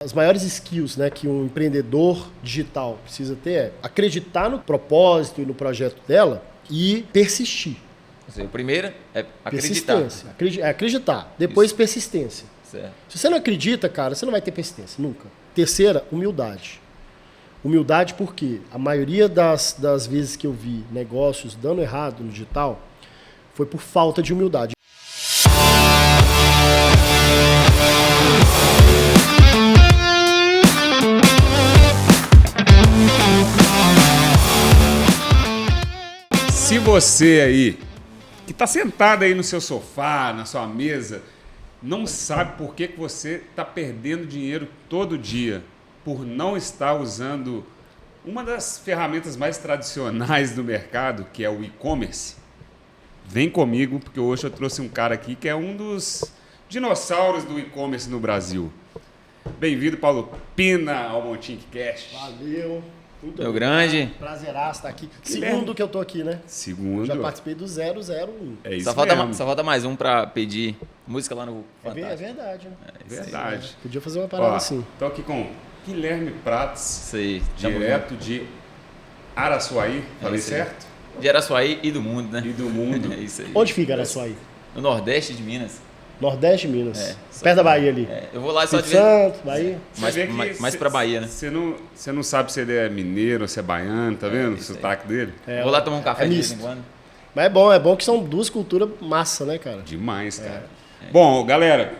As maiores skills, né, que um empreendedor digital precisa ter é acreditar no propósito e no projeto dela e persistir. Ou seja, o primeiro é acreditar. Persistência. Acreditar. Depois, isso. Persistência. Certo. Se você não acredita, cara, você não vai ter persistência, nunca. Terceira, humildade. Humildade porque a maioria das vezes que eu vi negócios dando errado no digital foi por falta de humildade. Se você aí, que está sentado aí no seu sofá, na sua mesa, não sabe por que você está perdendo dinheiro todo dia por não estar usando uma das ferramentas mais tradicionais do mercado, que é o e-commerce, vem comigo, porque hoje eu trouxe um cara aqui que é um dos dinossauros do e-commerce no Brasil. Bem-vindo, Paulo Pina, ao Montincast. Valeu. Muito Meu grande. Prazeraço estar aqui. Segundo que eu tô aqui, né? Segundo. Já participei do 001. É isso Só falta mais um pra pedir música lá no Fantástico. É verdade, né? Verdade. Sim, podia fazer uma parada assim. Tô aqui com Guilherme Prates, Isso aí. direto de Araçuaí, falei isso aí. certo? De Araçuaí e do mundo, né? E do mundo. É isso aí. Onde fica Araçuaí? No Nordeste de Minas. Nordeste de Minas. É. Perto da Bahia ali. É, eu vou lá só de Espírito vez. Santo, Bahia. Mais pra Bahia, né? Você não sabe se ele é mineiro ou se é baiano, tá vendo? O sotaque dele? Vou lá tomar um café de vez em misto. quando. Mas é bom que são duas culturas massa, né, cara? Demais, cara. Bom, galera,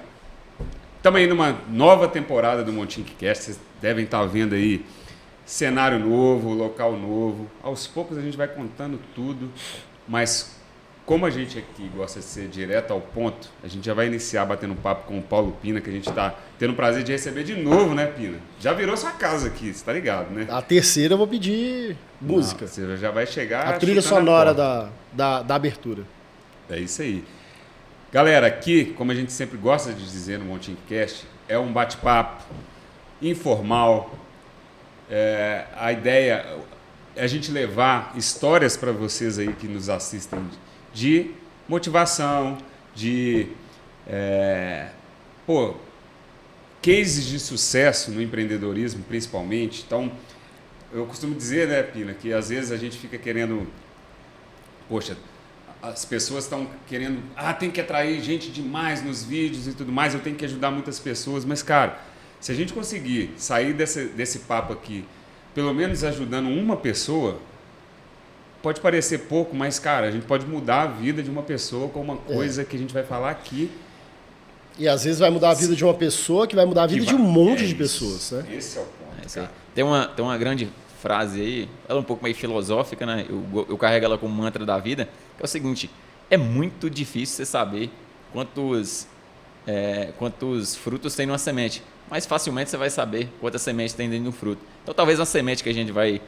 estamos aí numa nova temporada do Montincast. Vocês devem estar vendo aí cenário novo, local novo. Aos poucos a gente vai contando tudo, mas como a gente aqui gosta de ser direto ao ponto, a gente já vai iniciar batendo um papo com o Paulo Pina, que a gente está tendo o prazer de receber de novo, né, Pina? Já virou sua casa aqui, você tá ligado, né? A terceira eu vou pedir música. Não, você já vai chegar... A trilha chutando sonora porta. da abertura. É isso aí. Galera, aqui, como a gente sempre gosta de dizer no Montincast, é um bate-papo informal. A ideia é a gente levar histórias para vocês aí que nos assistem de motivação, de cases de sucesso no empreendedorismo, principalmente. Então, eu costumo dizer, né, Pina, que às vezes a gente fica querendo... Poxa, as pessoas estão querendo... tem que atrair gente demais nos vídeos e tudo mais, eu tenho que ajudar muitas pessoas. Mas, cara, se a gente conseguir sair desse papo aqui, pelo menos ajudando uma pessoa... Pode parecer pouco, mas, cara, a gente pode mudar a vida de uma pessoa com uma coisa que a gente vai falar aqui. E às vezes vai mudar a vida de uma pessoa que vai mudar a vida de um monte de pessoas, né? Esse é o ponto, Aí. cara. Tem uma grande frase aí, ela é um pouco meio filosófica, né? Eu carrego ela como mantra da vida, que é o seguinte: é muito difícil você saber quantos frutos tem numa semente, mas facilmente você vai saber quantas sementes tem dentro de um fruto. Então, talvez a semente que a gente vai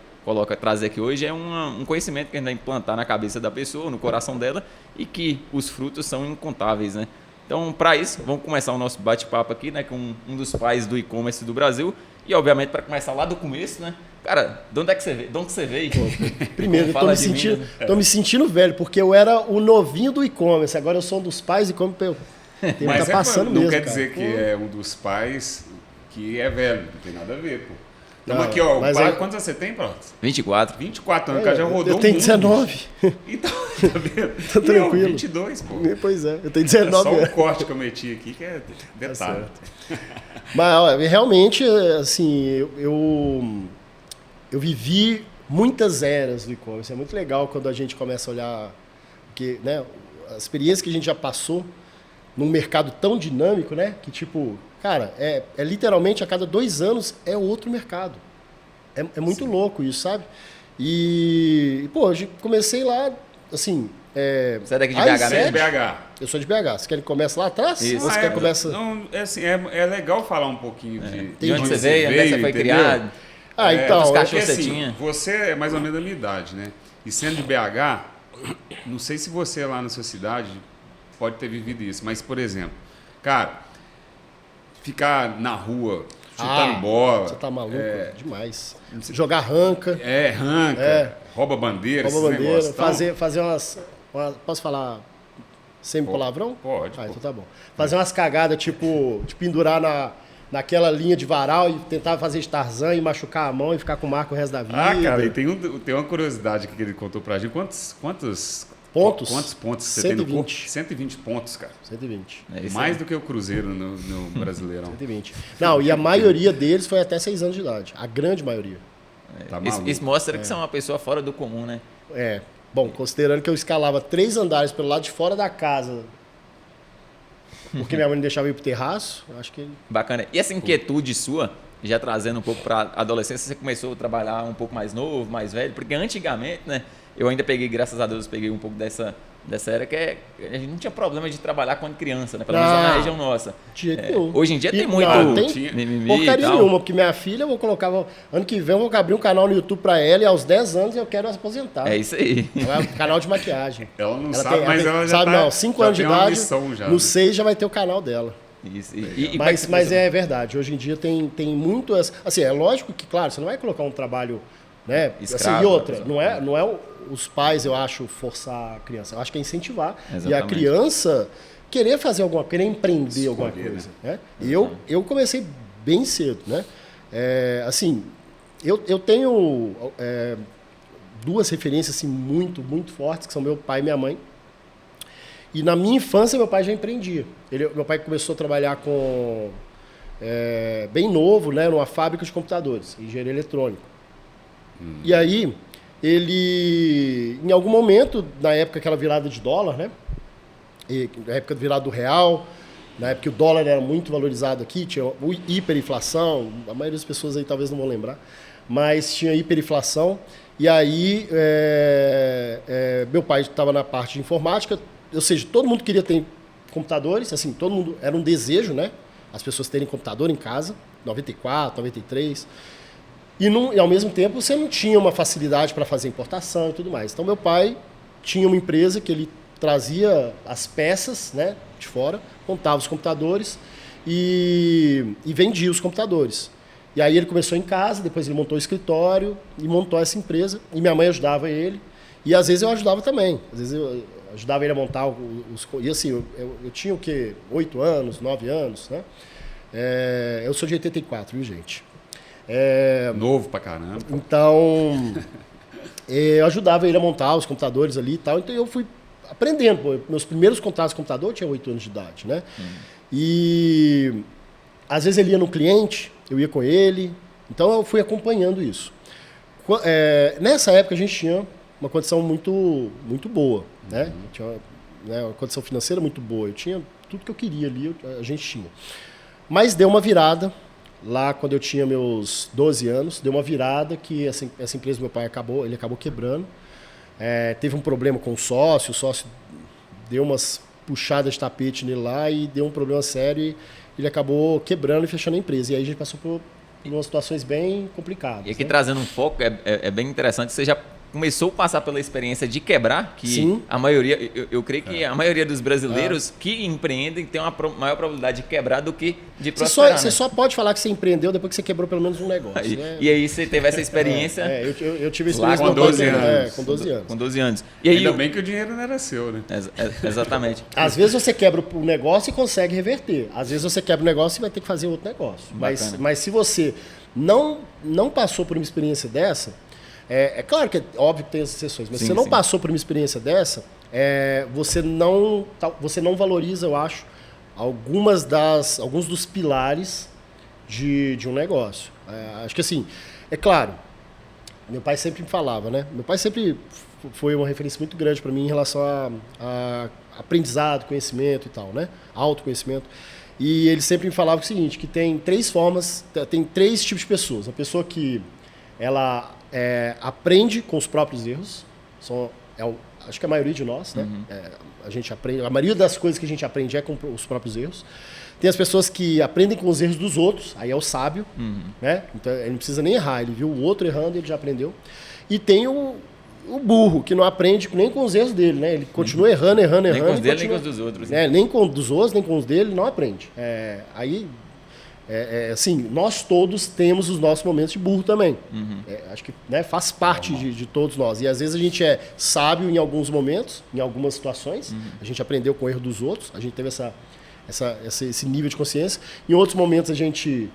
trazer aqui hoje é um conhecimento que a gente vai implantar na cabeça da pessoa, no coração dela, e que os frutos são incontáveis, né? Então, para isso, vamos começar o nosso bate-papo aqui, né, com um dos pais do e-commerce do Brasil. E, obviamente, para começar lá do começo, né? Cara, de onde é que você veio? De onde você veio? Primeiro, eu tô me sentindo velho, porque eu era o novinho do e-commerce. Agora eu sou um dos pais e como eu mas tá passando não mesmo, quer cara. dizer que é um dos pais que é velho. Não tem nada a ver, pô. Estamos aqui, ó. Quantos anos você tem, Prates? 24. 24 anos, o cara já rodou eu tenho 19. Então, tá vendo? Tô tranquilo. 22, pô. Pois é, eu tenho 19 É só anos. o corte que eu meti aqui, que é detalhe. Mas, ó, realmente, assim, eu vivi muitas eras do e-commerce. É muito legal quando a gente começa a olhar, porque, né, a experiência que a gente já passou num mercado tão dinâmico, né, que tipo... Cara, é literalmente a cada 2 anos é outro mercado. É muito louco isso, sabe? E, pô, eu comecei lá, assim... Você é daqui de BH, Você é de mesmo? BH. Eu sou de BH. Você quer que comece lá atrás? Isso. Ou você quer que comece... Não, assim, é legal falar um pouquinho De onde você veio, onde você foi entendeu? criado. Então... Os Porque, cachorros você assim, tinha. você é mais ou menos da minha idade, né? E sendo de BH, não sei se você lá na sua cidade pode ter vivido isso, mas, por exemplo, cara... Ficar na rua, chutando bola. Você tá maluco? Demais. Jogar ranca. Ranca, rouba bandeira, Rouba esses bandeira. negócios. Fazer umas... Posso falar sem palavrão? Pode. Então tá bom. Fazer umas cagadas, tipo, de pendurar naquela linha de varal e tentava fazer de Tarzan e machucar a mão e ficar com marca o resto da vida. Cara, e tem uma curiosidade que ele contou pra gente. Quantos pontos? Quantos pontos você 120. tem no corpo? 120 pontos, cara. 120. Mais do que o Cruzeiro no Brasileirão. 120. Não, e a maioria deles foi até 6 anos de idade. A grande maioria. Tá Isso mostra que você é uma pessoa fora do comum, né? Bom, considerando que eu escalava 3 andares pelo lado de fora da casa, porque minha mãe não deixava eu ir pro terraço, eu acho que... Bacana. E essa inquietude sua, já trazendo um pouco para adolescência, você começou a trabalhar um pouco mais novo, mais velho? Porque antigamente, né? Eu ainda peguei, graças a Deus, peguei um pouco dessa era que a gente não tinha problema de trabalhar quando criança, né? Pelo menos na região nossa. De jeito nenhum. Hoje em dia tem muito mimimi porcaria nenhuma, porque minha filha, eu vou colocar... Ano que vem eu vou abrir um canal no YouTube pra ela e aos 10 anos eu quero aposentar. É isso aí. É um canal de maquiagem. Ela não sabe, mas ela já sabe, tá... não, 5 anos de idade, já, no 6 já vai ter o canal dela. Isso. Mas é verdade, hoje em dia tem muito... Assim, é lógico que, claro, você não vai colocar um trabalho... Né? Escravo, assim, e outra, não é os pais, eu acho, forçar a criança. Eu acho que é incentivar. Exatamente. E a criança querer fazer alguma coisa, querer empreender alguma coisa. Né? Eu comecei bem cedo. Né? Assim, eu tenho 2 referências assim, muito, muito fortes, que são meu pai e minha mãe. E na minha infância, meu pai já empreendia. Meu pai começou a trabalhar bem novo, né, numa fábrica de computadores, engenharia eletrônica. E aí, ele, em algum momento, na época aquela virada de dólar, né? Na época da virada do real, na época que o dólar era muito valorizado aqui, tinha hiperinflação, a maioria das pessoas aí talvez não vão lembrar, mas tinha hiperinflação. E aí, meu pai estava na parte de informática, ou seja, todo mundo queria ter computadores, assim, todo mundo, era um desejo, né? As pessoas terem computador em casa, 94, 93... E ao mesmo tempo você não tinha uma facilidade para fazer importação e tudo mais. Então meu pai tinha uma empresa que ele trazia as peças, né, de fora, montava os computadores e vendia os computadores. E aí ele começou em casa, depois ele montou o escritório e montou essa empresa. E minha mãe ajudava ele. E às vezes eu ajudava também. Às vezes eu ajudava ele a montar os... E assim, eu tinha o quê? 8 anos, 9 anos, né? Eu sou de 84, viu, gente? Novo pra caramba. Então, eu ajudava ele a montar os computadores ali e tal. Então, eu fui aprendendo. Pô. Meus primeiros contatos com o computador eu tinha 8 anos de idade, né? E, às vezes, ele ia no cliente, eu ia com ele. Então, eu fui acompanhando isso. Nessa época, a gente tinha uma condição muito, muito boa, né? Tinha uma condição financeira muito boa. Eu tinha tudo que eu queria ali, a gente tinha. Mas deu uma virada. Lá, quando eu tinha meus 12 anos, deu uma virada que essa empresa do meu pai ele acabou quebrando. Teve um problema com o sócio deu umas puxadas de tapete nele lá e deu um problema sério e ele acabou quebrando e fechando a empresa. E aí a gente passou por umas situações bem complicadas. E aqui, né? trazendo um foco, é bem interessante, você já começou a passar pela experiência de quebrar, que Sim. a maioria, eu creio que a maioria dos brasileiros que empreendem tem uma maior probabilidade de quebrar do que de prosperar. Você só pode falar que você empreendeu depois que você quebrou pelo menos um negócio. Né? E aí você teve essa experiência... Eu tive lá experiência com 12 anos. Com 12 anos. Com 12 anos. E aí, Ainda bem que o dinheiro não era seu, né? Exatamente. Às vezes você quebra o negócio e consegue reverter. Às vezes você quebra o negócio e vai ter que fazer outro negócio. Mas se você não passou por uma experiência dessa... É claro que é óbvio que tem as exceções, mas se você não passou por uma experiência dessa, você não valoriza, eu acho, alguns dos pilares de um negócio. Acho que assim, é claro, meu pai sempre me falava, né? Meu pai sempre foi uma referência muito grande para mim em relação a aprendizado, conhecimento e tal, né? Autoconhecimento. E ele sempre me falava o seguinte, que tem 3 formas, tem 3 tipos de pessoas. A pessoa que ela aprende com os próprios erros, acho que a maioria de nós, né? A gente aprende, a maioria das coisas que a gente aprende é com os próprios erros. Tem as pessoas que aprendem com os erros dos outros, aí é o sábio, né? Então ele não precisa nem errar, ele viu o outro errando e ele já aprendeu. E tem o burro, que não aprende nem com os erros dele, né? Ele continua errando. Nem com os dele, nem com os dos outros. Nem com os dos outros, nem com os dele, não aprende. Assim, nós todos temos os nossos momentos de burro também. Acho que, né, faz parte de todos nós. E às vezes a gente é sábio em alguns momentos, em algumas situações. A gente aprendeu com o erro dos outros. A gente teve esse nível de consciência. Em outros momentos a gente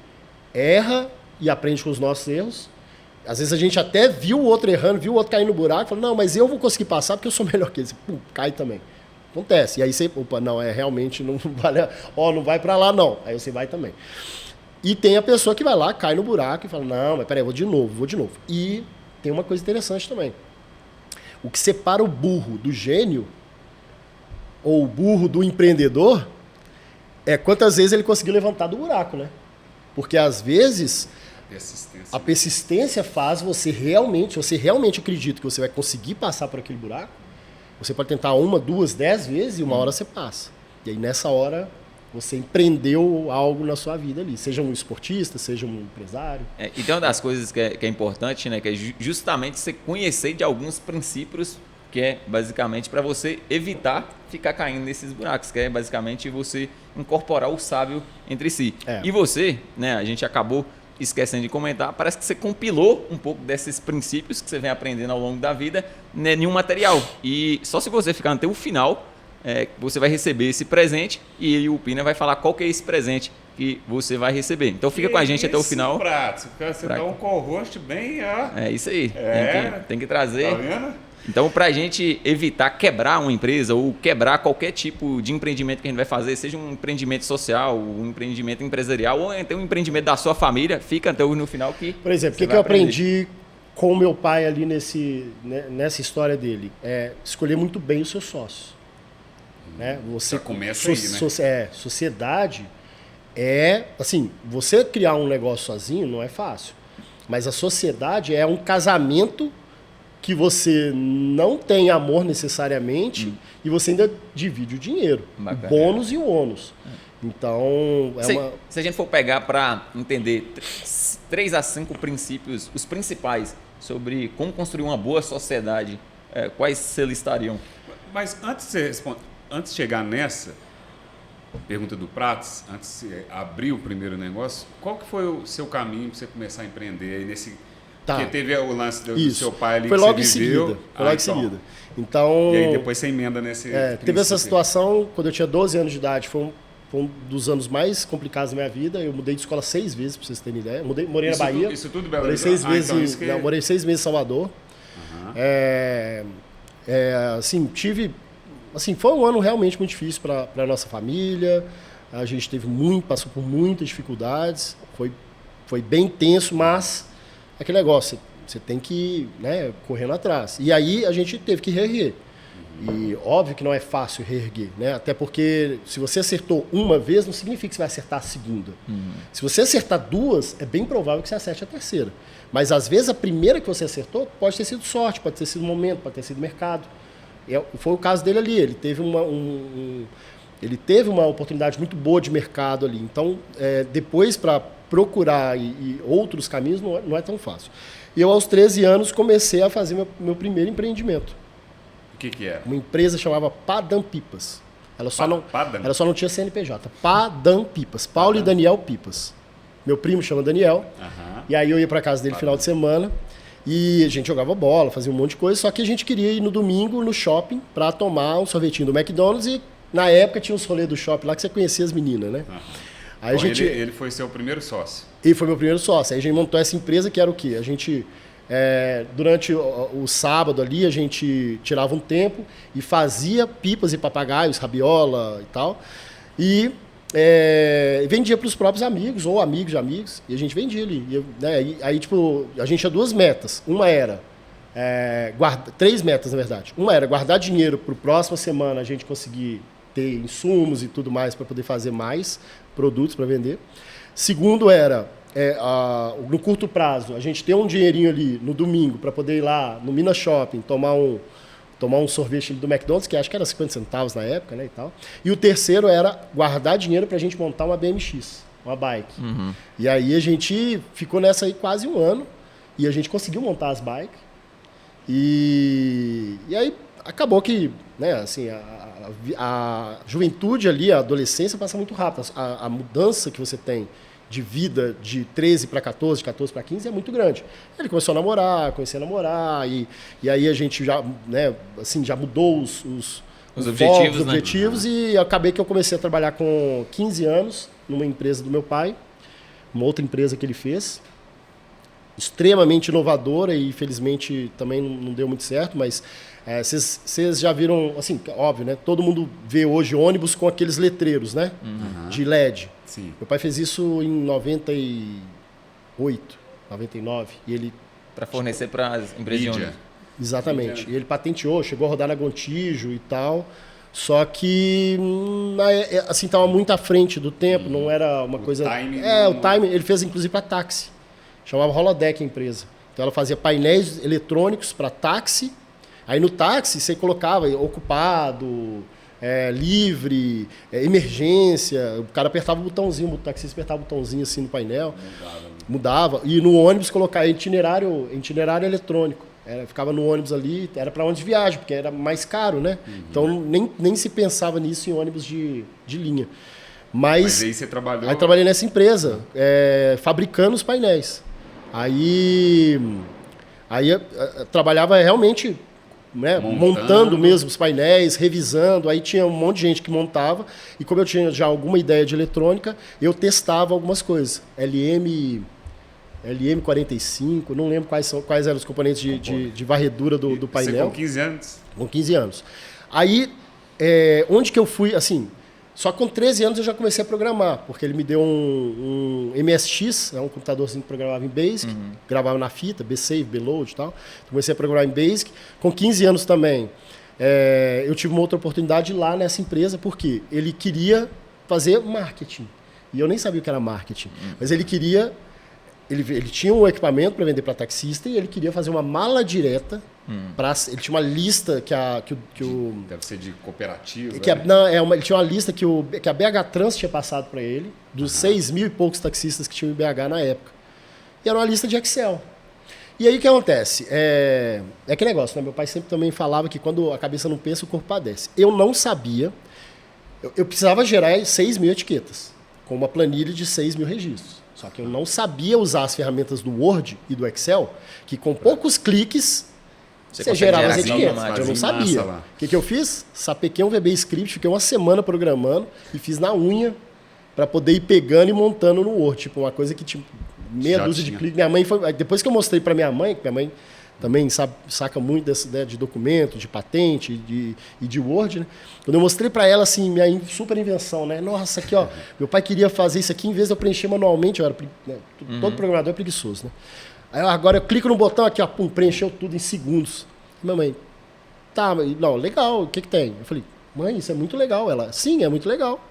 erra e aprende com os nossos erros. Às vezes a gente até viu o outro errando, viu o outro caindo no buraco, fala, não, mas eu vou conseguir passar porque eu sou melhor que ele. Pum, cai também. Acontece. E aí você, opa, não, realmente não vale, não vai para lá não. Aí você vai também. E tem a pessoa que vai lá, cai no buraco e fala, não, mas peraí, vou de novo. E tem uma coisa interessante também. O que separa o burro do gênio, ou o burro do empreendedor, é quantas vezes ele conseguiu levantar do buraco, né? Porque às vezes a persistência faz você realmente acredita que você vai conseguir passar por aquele buraco, você pode tentar 1, 2, 10 vezes e uma hora você passa. E aí nessa hora você empreendeu algo na sua vida ali, seja um esportista, seja um empresário. E tem uma das coisas que é importante, né, que é justamente você conhecer de alguns princípios, que é basicamente para você evitar ficar caindo nesses buracos, que é basicamente você incorporar o sábio entre si. E você, né, a gente acabou esquecendo de comentar, parece que você compilou um pouco desses princípios que você vem aprendendo ao longo da vida, né, em um material. E só se você ficar até o final, você vai receber esse presente e o Pina vai falar qual que é esse presente que você vai receber. Então fica com a gente até o final. Você dá um co-host bem... É isso aí. Tem que trazer. Tá vendo? Então, para a gente evitar quebrar uma empresa ou quebrar qualquer tipo de empreendimento que a gente vai fazer, seja um empreendimento social, um empreendimento empresarial ou até um empreendimento da sua família, fica até no final que... Por exemplo, o que eu aprendi com o meu pai ali nessa história dele? É escolher muito bem o seu sócio. Né? Você começa aí, né? Sociedade assim, você criar um negócio sozinho não é fácil. Mas a sociedade é um casamento que você não tem amor necessariamente e você ainda divide o dinheiro. Bacana. O bônus e o ônus. Então, se a gente for pegar para entender 3 a 5 princípios, os principais, sobre como construir uma boa sociedade, quais você listariam? Mas antes de chegar nessa pergunta do Prats, antes de abrir o primeiro negócio, qual que foi o seu caminho para você começar a empreender aí nesse... Porque teve o lance do seu pai ali foi que logo você viveu. Foi logo em seguida. Então, e aí depois você emenda nesse... teve essa situação quando eu tinha 12 anos de idade. Foi um dos anos mais complicados da minha vida. Eu mudei de escola 6 vezes, para vocês terem ideia. Morei na Bahia. Isso tudo Belo Horizonte? Morei 6 meses em Salvador. Assim, foi um ano realmente muito difícil para a nossa família. A gente passou por muitas dificuldades. Foi bem tenso, mas... aquele negócio, você tem que ir, correndo atrás. E aí a gente teve que reerguer. E óbvio que não é fácil reerguer, né? Até porque se você acertou uma vez, não significa que você vai acertar a segunda. Se você acertar 2, é bem provável que você acerte a terceira. Mas às vezes a primeira que você acertou pode ter sido sorte, pode ter sido momento, pode ter sido mercado. Foi o caso dele ali. Ele teve uma oportunidade muito boa de mercado ali. Então, depois para procurar e outros caminhos não é tão fácil. E eu, aos 13 anos, comecei a fazer meu primeiro empreendimento. O que era? Uma empresa chamava Padam Pipas. Ela só não tinha CNPJ. Padam Pipas. Paulo e Daniel Pipas. Meu primo chama Daniel. E aí eu ia para casa dele no final de semana e a gente jogava bola, fazia um monte de coisa. Só que a gente queria ir no domingo no shopping para tomar um sorvetinho do McDonald's e na época tinha uns rolês do shopping lá que você conhecia as meninas, né? Aí Bom, ele foi seu primeiro sócio. Ele foi meu primeiro sócio. Aí a gente montou essa empresa que era o quê? A gente, durante o sábado ali, a gente tirava um tempo e fazia pipas e papagaios, rabiola e tal. E vendia para os próprios amigos ou amigos de amigos. E a gente vendia ali. Aí, tipo, a gente tinha 2 metas. Uma era... 3 metas, na verdade. Uma era guardar dinheiro para a próxima semana a gente conseguir ter insumos e tudo mais para poder fazer mais produtos para vender. Segundo era, no curto prazo, a gente ter um dinheirinho ali no domingo para poder ir lá no Minas Shopping tomar um sorvete do McDonald's, que acho que era 50 centavos na época, né, e tal. E o terceiro era guardar dinheiro para a gente montar uma BMX, uma bike. E aí a gente ficou nessa aí quase um ano e a gente conseguiu montar as bikes. E aí acabou que, né, assim, a juventude ali, a adolescência passa muito rápido. A mudança que você tem de vida de 13 para 14, de 14 para 15 é muito grande. Ele começou a namorar, comecei a namorar, e aí a gente já, né, assim, já mudou Os objetivos, os objetivos, e acabei que eu comecei a trabalhar com 15 anos numa empresa do meu pai, uma outra empresa que ele fez, extremamente inovadora e infelizmente também não deu muito certo, mas vocês já viram, assim, óbvio, né? Todo mundo vê hoje ônibus com aqueles letreiros, né? De LED. Sim. Meu pai fez isso em 98, 99, e ele... Para fornecer para as empresas de ônibus. Exatamente. E ele patenteou, chegou a rodar na Gontijo e tal. Só que, assim, estava muito à frente do tempo, não era uma coisa... O timing, ele fez inclusive para táxi. Chamava Holodeck a empresa. Então ela fazia painéis eletrônicos para táxi. Aí no táxi você colocava ocupado, livre, emergência. O cara apertava o botãozinho, o taxista apertava o botãozinho assim no painel. Mudava. E no ônibus colocava itinerário eletrônico. Ficava no ônibus ali, era para ônibus de viagem, porque era mais caro, né? Então nem se pensava nisso em ônibus de linha. Mas aí você trabalhou... Aí trabalhei nessa empresa, fabricando os painéis. Aí eu trabalhava realmente, né, montando mesmo os painéis, revisando. Aí tinha um monte de gente que montava. E como eu tinha já alguma ideia de eletrônica, eu testava algumas coisas. LM45, não lembro quais eram os componentes de varredura do painel. Você com 15 anos? Com 15 anos. Aí, onde que eu fui, assim, só com 13 anos eu já comecei a programar, porque ele me deu um MSX, um computadorzinho que programava em Basic, gravava na fita, B-Save, B-Load e tal. Comecei a programar em Basic. Com 15 anos também, eu tive uma outra oportunidade lá nessa empresa, porque ele queria fazer marketing. E eu nem sabia o que era marketing, mas ele queria... Ele tinha um equipamento para vender para taxista e ele queria fazer uma mala direta. Ele tinha uma lista que o... Deve ser de cooperativa. Ele tinha uma lista que a BH Trans tinha passado para ele, dos 6 mil e poucos taxistas que tinham em BH na época. E era uma lista de Excel. E aí o que acontece? É aquele negócio, né? Meu pai sempre também falava que quando a cabeça não pensa, o corpo padece. Eu não sabia. Eu precisava gerar 6 mil etiquetas, com uma planilha de 6 mil registros. Só que eu não sabia usar as ferramentas do Word e do Excel, que com poucos cliques você gerava as etiquetas. Eu não sabia. O que eu fiz? Sapequei um VB Script, fiquei uma semana programando e fiz na unha para poder ir pegando e montando no Word. Tipo, uma coisa que tinha meia dúzia de cliques. Minha mãe foi... Depois que eu mostrei para minha mãe, que minha mãe também saca muito dessa ideia de documento, de patente e de Word, né? Quando eu mostrei para ela, assim, minha super invenção, né? Nossa, aqui, ó, meu pai queria fazer isso aqui, em vez de eu preencher manualmente, todo programador é preguiçoso, né? Aí agora eu clico no botão aqui, ó, pum, preencheu tudo em segundos. Minha mãe, tá, não, legal, o que tem? Eu falei, mãe, isso é muito legal. Ela, sim, é muito legal.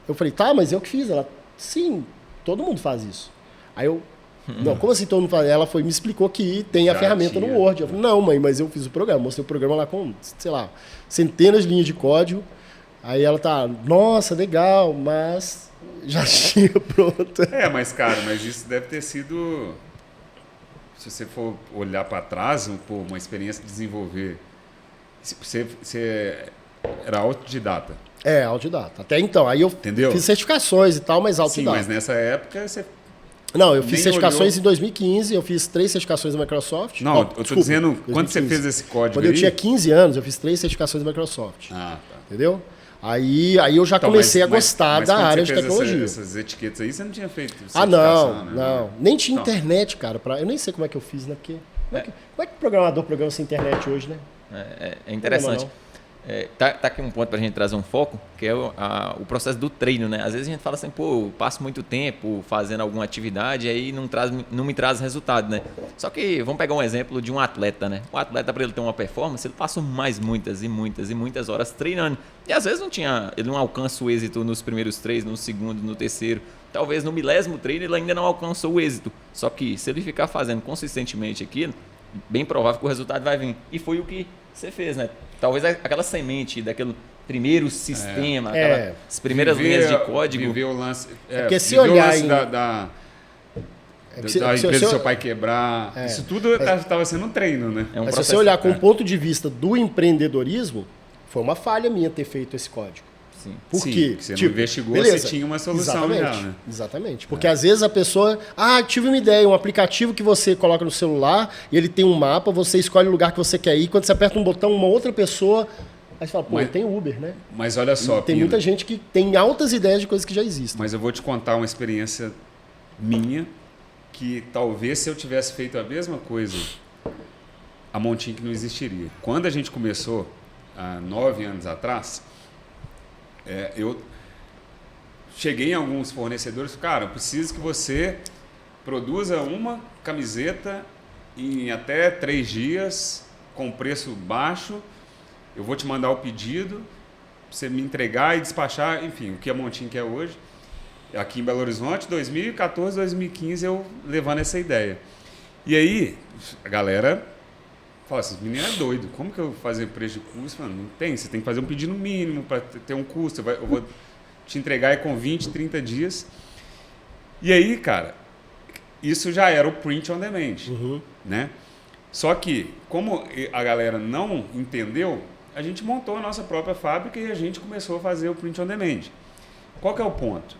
Eu falei, tá, mas eu que fiz. Ela, sim, todo mundo faz isso. Aí eu, não, como assim todo mundo faz? Ela me explicou que tem a ferramenta no Word. Eu falei, não, mãe, mas eu fiz o programa. Mostrei o programa lá com, sei lá, centenas de linhas de código. Aí ela tá, nossa, legal, mas já tinha pronto. Mas cara, mas isso deve ter sido, se você for olhar para trás, uma experiência de desenvolver. Você era autodidata. Autodidata. Até então. Aí eu fiz certificações e tal, mas autodidata. Sim, mas nessa época você... Não, eu fiz certificações em 2015, eu fiz 3 certificações da Microsoft. Não, eu estou dizendo, 2015. Quando você fez esse código Quando eu tinha 15 anos, eu fiz 3 certificações da Microsoft. Tá. Entendeu? Aí eu já comecei a gostar da área de tecnologia. Essas etiquetas aí, você não tinha feito não. Né? Nem tinha internet, cara. Eu nem sei como é que eu fiz, né? Porque como é que o programador programa sem internet hoje, né? É interessante. Tá aqui um ponto para a gente trazer um foco, que é o processo do treino, né? Às vezes a gente fala assim, pô, passo muito tempo fazendo alguma atividade e aí não me traz resultado, né? Só que vamos pegar um exemplo de um atleta, né? O atleta, para ele ter uma performance, ele passa mais muitas horas treinando. E às vezes ele não alcança o êxito nos primeiros 3, no segundo, no terceiro. Talvez no 10º treino ele ainda não alcançou o êxito. Só que se ele ficar fazendo consistentemente aquilo, bem provável que o resultado vai vir. E foi o que você fez, né? Talvez aquela semente daquele primeiro sistema, as primeiras linhas de código. Viver o lance, porque se olhar da empresa do seu pai quebrar. Isso tudo estava sendo um treino, né? Mas se você olhar com o ponto de vista do empreendedorismo, foi uma falha minha ter feito esse código. Sim. Por quê? Você não investigou, você tinha uma solução já, né? Exatamente. Porque às vezes a pessoa... tive uma ideia, um aplicativo que você coloca no celular e ele tem um mapa, você escolhe o lugar que você quer ir, quando você aperta um botão, uma outra pessoa Aí você fala, pô, tem Uber, né? Mas olha só, tem Pina, muita gente que tem altas ideias de coisas que já existem. mas eu vou te contar uma experiência minha, que talvez se eu tivesse feito a mesma coisa, a Montink não existiria. Quando a gente começou, há 9 anos atrás, eu cheguei em alguns fornecedores e falei, cara, eu preciso que você produza uma camiseta em até 3 dias, com preço baixo, eu vou te mandar o pedido, você me entregar e despachar, enfim, o que a Montink é hoje. Aqui em Belo Horizonte, 2014, 2015, eu levando essa ideia. E aí, a galera fala assim, esse menino é doido, como que eu vou fazer preço de custo? Mano, não tem, você tem que fazer um pedido mínimo para ter um custo, eu vou te entregar aí com 20, 30 dias. E aí, cara, isso já era o print on demand, né? Só que, como a galera não entendeu, a gente montou a nossa própria fábrica e a gente começou a fazer o print on demand. Qual que é o ponto?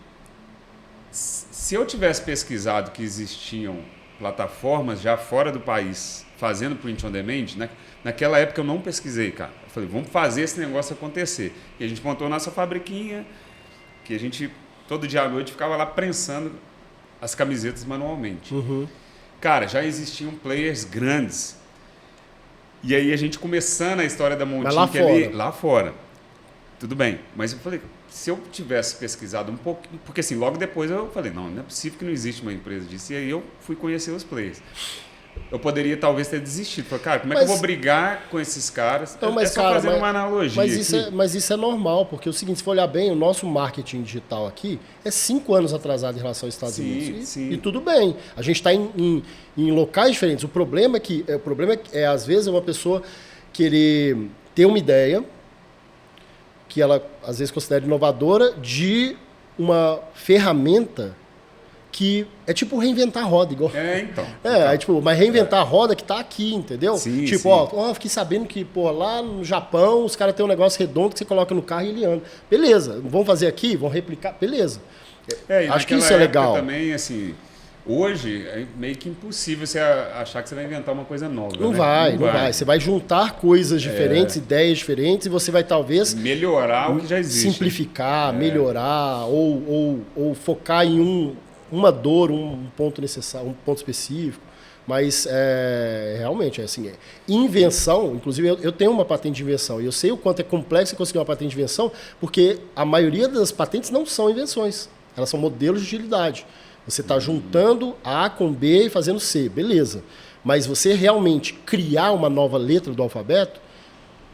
Se eu tivesse pesquisado que existiam plataformas já fora do país fazendo print on demand, né? Naquela época eu não pesquisei, cara. Eu falei, vamos fazer esse negócio acontecer. E a gente montou a nossa fabriquinha, que a gente, todo dia à noite, ficava lá prensando as camisetas manualmente. Cara, já existiam players grandes. E aí a gente começando a história da Montink ali, lá fora. Tudo bem. Mas eu falei, se eu tivesse pesquisado um pouquinho, porque assim, logo depois eu falei, não é possível que não existe uma empresa disso. E aí eu fui conhecer os players. Eu poderia talvez ter desistido. Falei, cara, como é que eu vou brigar com esses caras? Não, mas, só fazendo uma analogia. Mas isso é normal, porque é o seguinte, se for olhar bem, o nosso marketing digital aqui é 5 anos atrasado em relação aos Estados Unidos. E tudo bem. A gente está em locais diferentes. O problema é que, às vezes, uma pessoa querer ter uma ideia que ela, às vezes, considera inovadora de uma ferramenta que é tipo reinventar a roda, igual. Então. Mas reinventar a roda que tá aqui, entendeu? Sim, tipo, sim. ó, fiquei sabendo que, pô, lá no Japão os caras têm um negócio redondo que você coloca no carro e ele anda. Beleza, vão fazer aqui, vão replicar, beleza. Acho que isso é legal. Também, assim, hoje é meio que impossível você achar que você vai inventar uma coisa nova. Não, né? não vai. Você vai juntar coisas diferentes, ideias diferentes, e você vai talvez melhorar o que já existe. Simplificar, melhorar, ou focar em uma dor, um ponto necessário, um ponto específico. Mas realmente, invenção, inclusive eu tenho uma patente de invenção, e eu sei o quanto é complexo conseguir uma patente de invenção, porque a maioria das patentes não são invenções, elas são modelos de utilidade. Você está juntando A com B e fazendo C, beleza. Mas você realmente criar uma nova letra do alfabeto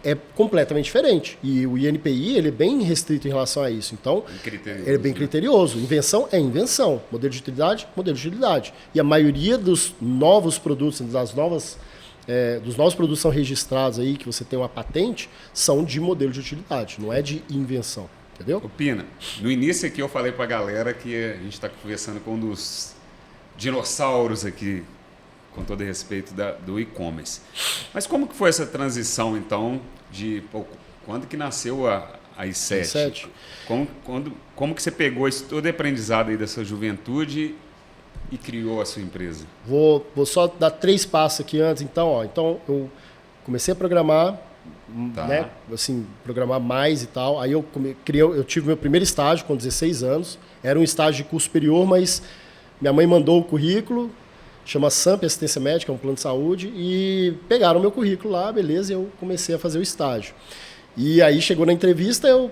é completamente diferente. E o INPI ele é bem restrito em relação a isso. Então, ele é bem criterioso. Invenção é invenção. Modelo de utilidade, modelo de utilidade. E a maioria dos novos produtos, dos novos produtos são registrados aí, que você tem uma patente, são de modelo de utilidade, não é de invenção. Entendeu? Ô Pina, no início aqui eu falei pra galera que a gente está conversando com um dos dinossauros aqui, com todo respeito do e-commerce. Mas como que foi essa transição, então, quando que nasceu a i7? Como que você pegou esse todo aprendizado aí da sua juventude e criou a sua empresa? Vou só dar 3 passos aqui antes, então. Então, eu comecei a programar, né? Assim, programar mais e tal. Aí eu tive meu primeiro estágio com 16 anos. Era um estágio de curso superior, mas minha mãe mandou o currículo, chama SAMP, Assistência Médica, é um plano de saúde, e pegaram o meu currículo lá, beleza, e eu comecei a fazer o estágio. E aí chegou na entrevista, eu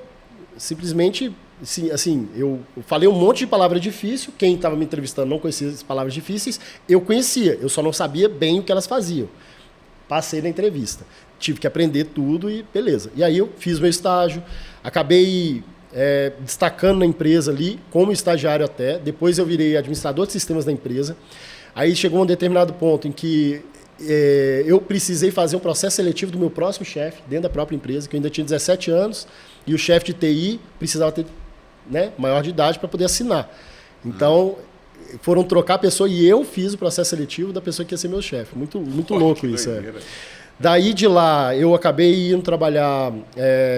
simplesmente, assim, eu falei um monte de palavra difícil, quem estava me entrevistando não conhecia as palavras difíceis, eu conhecia, eu só não sabia bem o que elas faziam. Passei na entrevista. Tive que aprender tudo e beleza. E aí eu fiz meu estágio, acabei destacando na empresa ali, como estagiário até, depois eu virei administrador de sistemas da empresa. Aí chegou um determinado ponto em que eu precisei fazer um processo seletivo do meu próximo chefe, dentro da própria empresa, que eu ainda tinha 17 anos, e o chefe de TI precisava ter, né, maior de idade para poder assinar. Então, foram trocar a pessoa e eu fiz o processo seletivo da pessoa que ia ser meu chefe. Muito louco isso. Daí de lá, eu acabei indo trabalhar,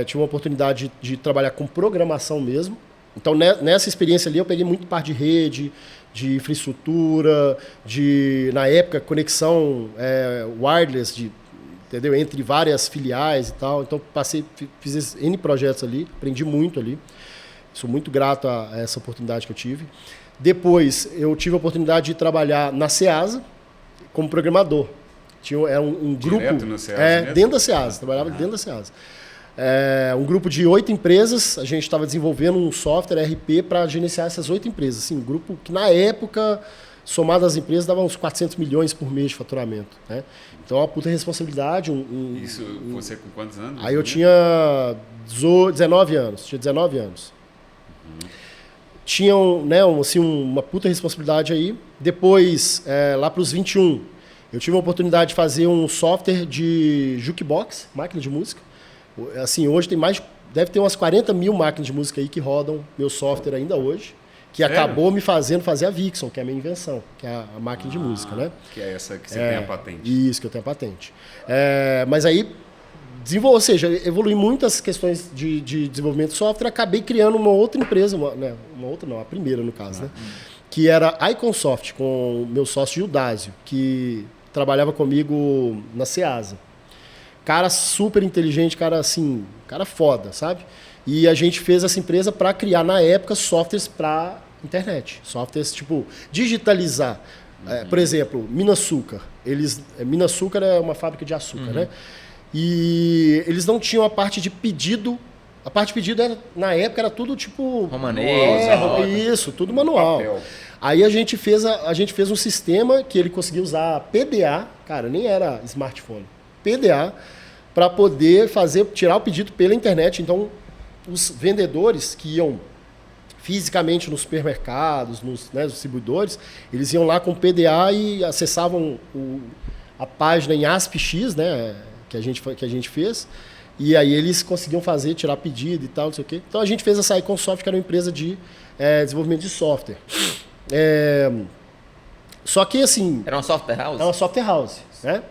tive uma oportunidade de trabalhar com programação mesmo. Então, nessa experiência ali, eu peguei muito parte de rede, de infraestrutura, na época, conexão wireless, entendeu? Entre várias filiais e tal. Então, fiz N projetos ali, aprendi muito ali. Sou muito grato a essa oportunidade que eu tive. Depois, eu tive a oportunidade de trabalhar na Ceasa como programador. Era um grupo... Direto no Ceasa mesmo? Dentro da Ceasa, trabalhava dentro da Ceasa. Um grupo de 8 empresas, a gente estava desenvolvendo um software RP para gerenciar essas 8 empresas. Assim, um grupo que, na época, somado às empresas, dava uns 400 milhões por mês de faturamento. Né? Então, uma puta responsabilidade. Isso, você com quantos anos? Aí eu tinha 19 anos. Tinha assim, uma puta responsabilidade aí. Depois, lá para os 21, eu tive a oportunidade de fazer um software de jukebox, máquina de música. Assim, hoje deve ter umas 40 mil máquinas de música aí que rodam meu software ainda hoje, que acabou me fazendo fazer a Vixon, que é a minha invenção, que é a máquina de música, né? Que é essa que você tem a patente. Isso, que eu tenho a patente. Mas aí, ou seja, evolui muitas questões de desenvolvimento de software, acabei criando uma outra empresa, a primeira no caso, né? Que era a Iconsoft, com o meu sócio Gildásio, que trabalhava comigo na Ceasa. Cara super inteligente, cara assim, cara foda, sabe? E a gente fez essa empresa para criar, na época, softwares para internet. Softwares, tipo, digitalizar. Por exemplo, Minasucar. Minasucar é uma fábrica de açúcar, né? E eles não tinham a parte de pedido. A parte de pedido, na época, era tudo tipo... Romanês. Isso, tudo manual. Papel. Aí a gente fez um sistema que ele conseguia usar PDA, cara, nem era smartphone. PDA, para poder tirar o pedido pela internet. Então, os vendedores que iam fisicamente nos supermercados, nos distribuidores, eles iam lá com PDA e acessavam a página em ASPX, né, que a gente fez, e aí eles conseguiam tirar pedido e tal, não sei o quê. Então, a gente fez essa Iconsoft, que era uma empresa de desenvolvimento de software. Só que, assim... Era uma software house? Era uma software house, né?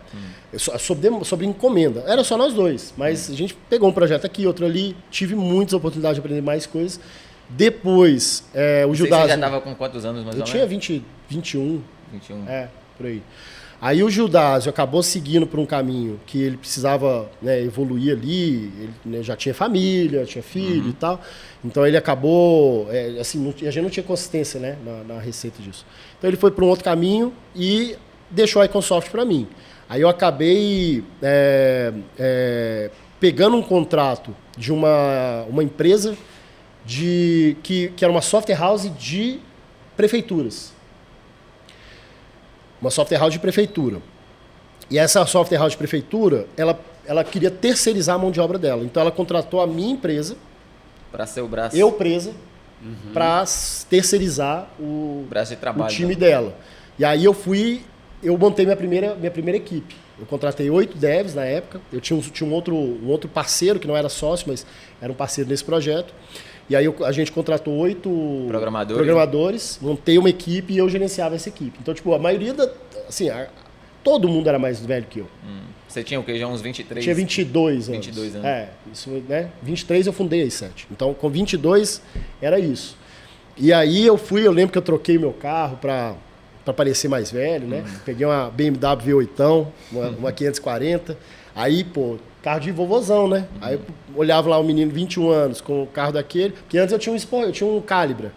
Sobre encomenda. Era só nós dois, mas a gente pegou um projeto aqui, outro ali, tive muitas oportunidades de aprender mais coisas. Depois, o Gildásio... Você já estava com quantos anos, mais ou menos? Eu tinha 21. 21. Por aí. Aí o Gildásio acabou seguindo por um caminho que ele precisava, né, evoluir ali, ele, né, já tinha família, tinha filho e tal. Então ele acabou, assim, a gente não tinha consistência, né, na receita disso. Então ele foi para um outro caminho e deixou a Iconsoft para mim. Aí eu acabei pegando um contrato de uma empresa que era uma software house de prefeituras. Uma software house de prefeitura. E essa software house de prefeitura, ela queria terceirizar a mão de obra dela. Então ela contratou a minha empresa, para ser o braço. eu presa, para terceirizar o braço de trabalho, o time dela. E aí eu montei minha primeira equipe. Eu contratei 8 devs na época. Eu tinha um outro parceiro que não era sócio, mas era um parceiro nesse projeto. E aí a gente contratou 8 programadores, montei uma equipe e eu gerenciava essa equipe. Então, tipo, a maioria todo mundo era mais velho que eu. Você tinha o quê? Já uns 23? Tinha 22 anos. 22 anos. Isso, né? 23 eu fundei a i7. Então, com 22 era isso. E aí eu lembro que eu troquei meu carro para parecer mais velho, né? Peguei uma BMW V8, uma 540. Aí, pô, carro de vovozão, né? Aí eu olhava lá um menino de 21 anos com o carro daquele, porque antes eu tinha um Calibra.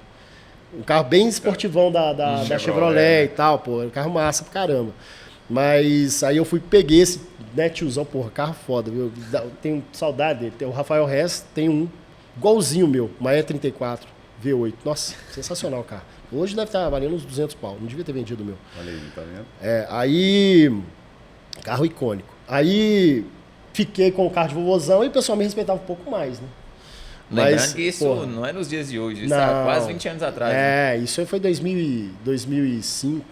Um carro bem esportivão da Chevrolet e tal, pô, era um carro massa pra caramba. Mas aí eu peguei esse, né, tiozão, porra, carro foda, viu? Eu tenho saudade dele. O Rafael Hess tem um igualzinho meu, uma E34 V8. Nossa, sensacional o carro. Hoje deve estar valendo uns 200 pau, não devia ter vendido o meu. Olha aí, tá vendo? Aí, carro icônico. Aí fiquei com o carro de vovozão e o pessoal me respeitava um pouco mais, né? Lembrando que isso não é nos dias de hoje, isso há quase 20 anos atrás. Né? Isso aí foi 2005.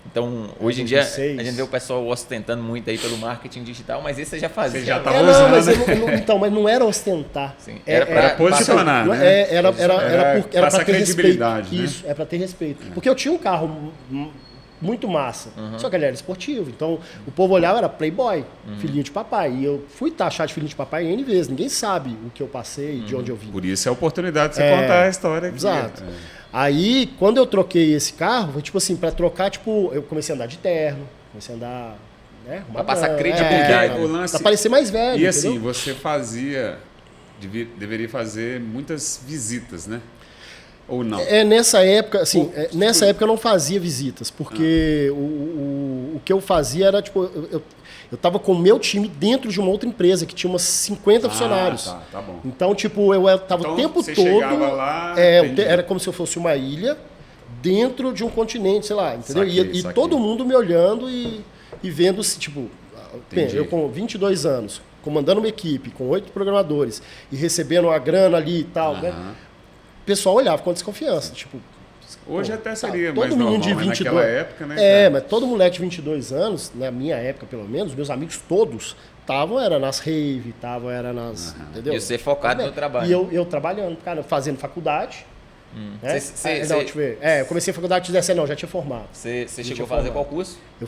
Então, hoje em dia, 2006. a gente vê o pessoal ostentando muito aí pelo marketing digital, mas isso você já fazia. Você já tá mas não era ostentar. Sim, era para posicionar, né? Era para ter respeito. Né? Isso, é para ter respeito. Porque eu tinha um carro muito massa, só que ele era esportivo. Então, o povo olhava, era playboy, filhinho de papai. E eu fui taxado de filhinho de papai N vezes. Ninguém sabe o que eu passei, de onde eu vim. Por isso é a oportunidade de você contar a história aqui. Exato. Aí, quando eu troquei esse carro, foi tipo assim, para trocar, tipo, eu comecei a andar de terno, comecei a andar né? Pra passar credibilidade. O lance... Pra parecer mais velho. E assim, entendeu? você deveria fazer muitas visitas, né? Ou não? Nessa época, assim, nessa época eu não fazia visitas, porque o que eu fazia era, tipo, eu tava com o meu time dentro de uma outra empresa que tinha umas 50 funcionários. Tá bom. Então, tipo, eu tava Então, o tempo você todo. chegava lá, Era como se eu fosse uma ilha dentro de um continente, sei lá, entendeu? Saquei. E todo mundo me olhando e vendo se, tipo, Entendi. eu com 22 anos, comandando uma equipe com 8 programadores e recebendo uma grana ali e tal, né? O pessoal olhava com desconfiança, tipo... Hoje até seria todo mais menino normal, de mas 22, naquela época, né? cara? mas todo moleque de 22 anos, na minha época pelo menos, meus amigos todos era nas rave, era nas... Entendeu? E você focado no trabalho. E eu trabalhando, cara, fazendo faculdade. Né? Deixa eu ver. Eu comecei a faculdade de 17, não, já tinha formado. Você chegou a fazer qual curso? Eu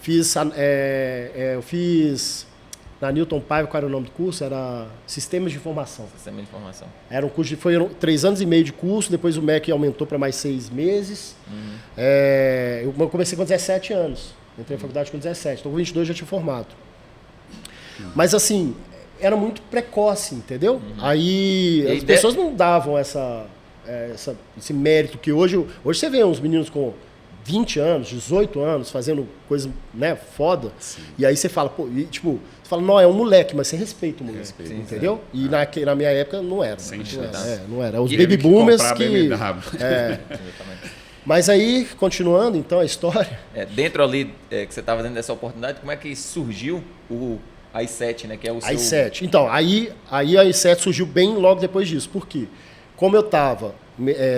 fiz na Newton Paiva, qual era o nome do curso? Era Sistemas de Informação. Sistema de informação. Era um curso foram 3 anos e meio de curso, depois o MEC aumentou para mais 6 meses. Eu comecei com 17 anos. Entrei na faculdade com 17, então com 22 já tinha formado. Mas assim, era muito precoce, entendeu? Aí as pessoas não davam esse mérito que hoje você vê uns meninos com 20 anos, 18 anos, fazendo coisa, né, foda. Sim. E aí você fala, pô, você fala, não, é um moleque, mas você respeita o moleque, entendeu? E na minha época não era. Não era. Os baby boomers que... Mas aí, continuando, então, a história... Dentro ali, que você estava dentro dessa oportunidade, como é que surgiu o i7, né, que é o seu... i7. Então, aí a i7 surgiu bem logo depois disso. Por quê? Como eu estava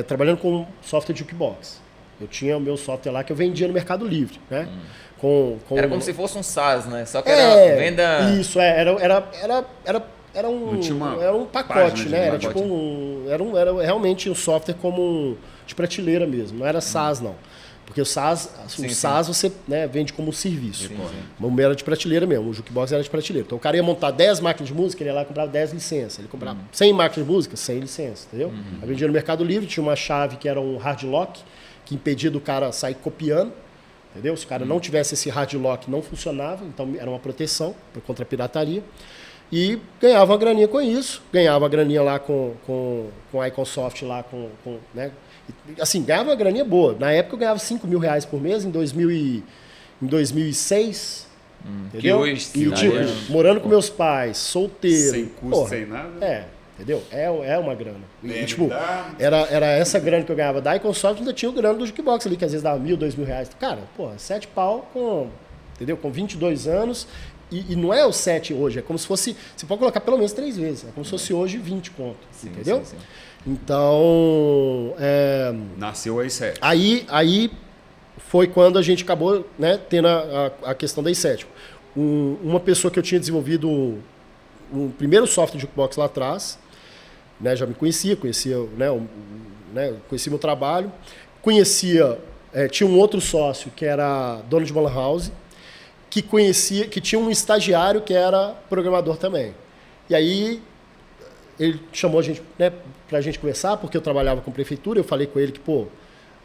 trabalhando com software de jukebox, eu tinha o meu software lá que eu vendia no Mercado Livre, né? Era como se fosse um SaaS, né? Só que era venda... Isso, era um pacote, né? Era tipo era realmente um software como de prateleira mesmo, não era SaaS não. Porque o SaaS, SaaS você, né, vende como serviço. O meu era de prateleira mesmo, o jukebox era de prateleira. Então o cara ia montar 10 máquinas de música, ele ia lá e comprava 10 licenças. Ele comprava 100 máquinas de música, 100 licenças, entendeu? Aí vendia no Mercado Livre, tinha uma chave que era um hard lock, que impedia do cara sair copiando, entendeu? Se o cara não tivesse esse hard lock, não funcionava, então era uma proteção contra a pirataria. E ganhava uma graninha com isso, ganhava uma graninha lá com a Iconsoft lá, né? Assim, ganhava uma graninha boa. Na época eu ganhava R$5.000 por mês, em 2006, entendeu? Que hoje, e tipo, morando com meus pais, solteiro. Sem custo, sem nada. Entendeu? É uma grana. E, tipo, era essa grana que eu ganhava da Iconsoft, ainda tinha o grana do jukebox ali, que às vezes dava R$1.000, R$2.000. Cara, porra, 7 pau entendeu? Com 22 anos. E não é o 7 hoje, é como se fosse... Você pode colocar pelo menos 3 vezes. É como se fosse hoje 20 conto. Entendeu? Sim. Então... Nasceu a i7. Aí foi quando a gente acabou, né, tendo a questão da i7. Uma pessoa que eu tinha desenvolvido o primeiro software de jukebox lá atrás, né, já me conhecia, conhecia meu trabalho, tinha um outro sócio que era dono de uma lan house, que tinha um estagiário que era programador também. E aí ele chamou a gente, né, pra gente conversar, porque eu trabalhava com prefeitura, eu falei com ele que,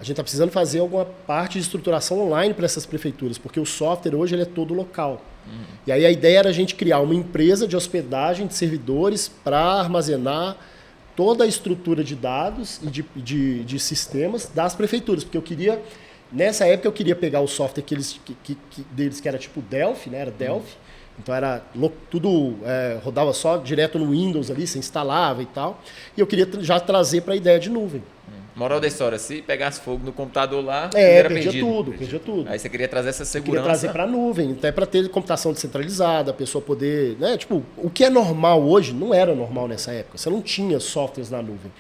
a gente tá precisando fazer alguma parte de estruturação online para essas prefeituras, porque o software hoje ele é todo local. E aí a ideia era a gente criar uma empresa de hospedagem de servidores para armazenar toda a estrutura de dados e de sistemas das prefeituras, porque eu queria... Nessa época eu queria pegar o software deles que era tipo Delphi, né? Era Delphi. Então era tudo rodava só direto no Windows ali, você instalava e tal. E eu queria já trazer para a ideia de nuvem. Moral da história, se pegasse fogo no computador lá, perdia tudo. Aí você queria trazer essa segurança. Queria trazer para a nuvem, até para ter computação descentralizada, a pessoa poder, né? Tipo, o que é normal hoje não era normal nessa época. Você não tinha softwares na nuvem.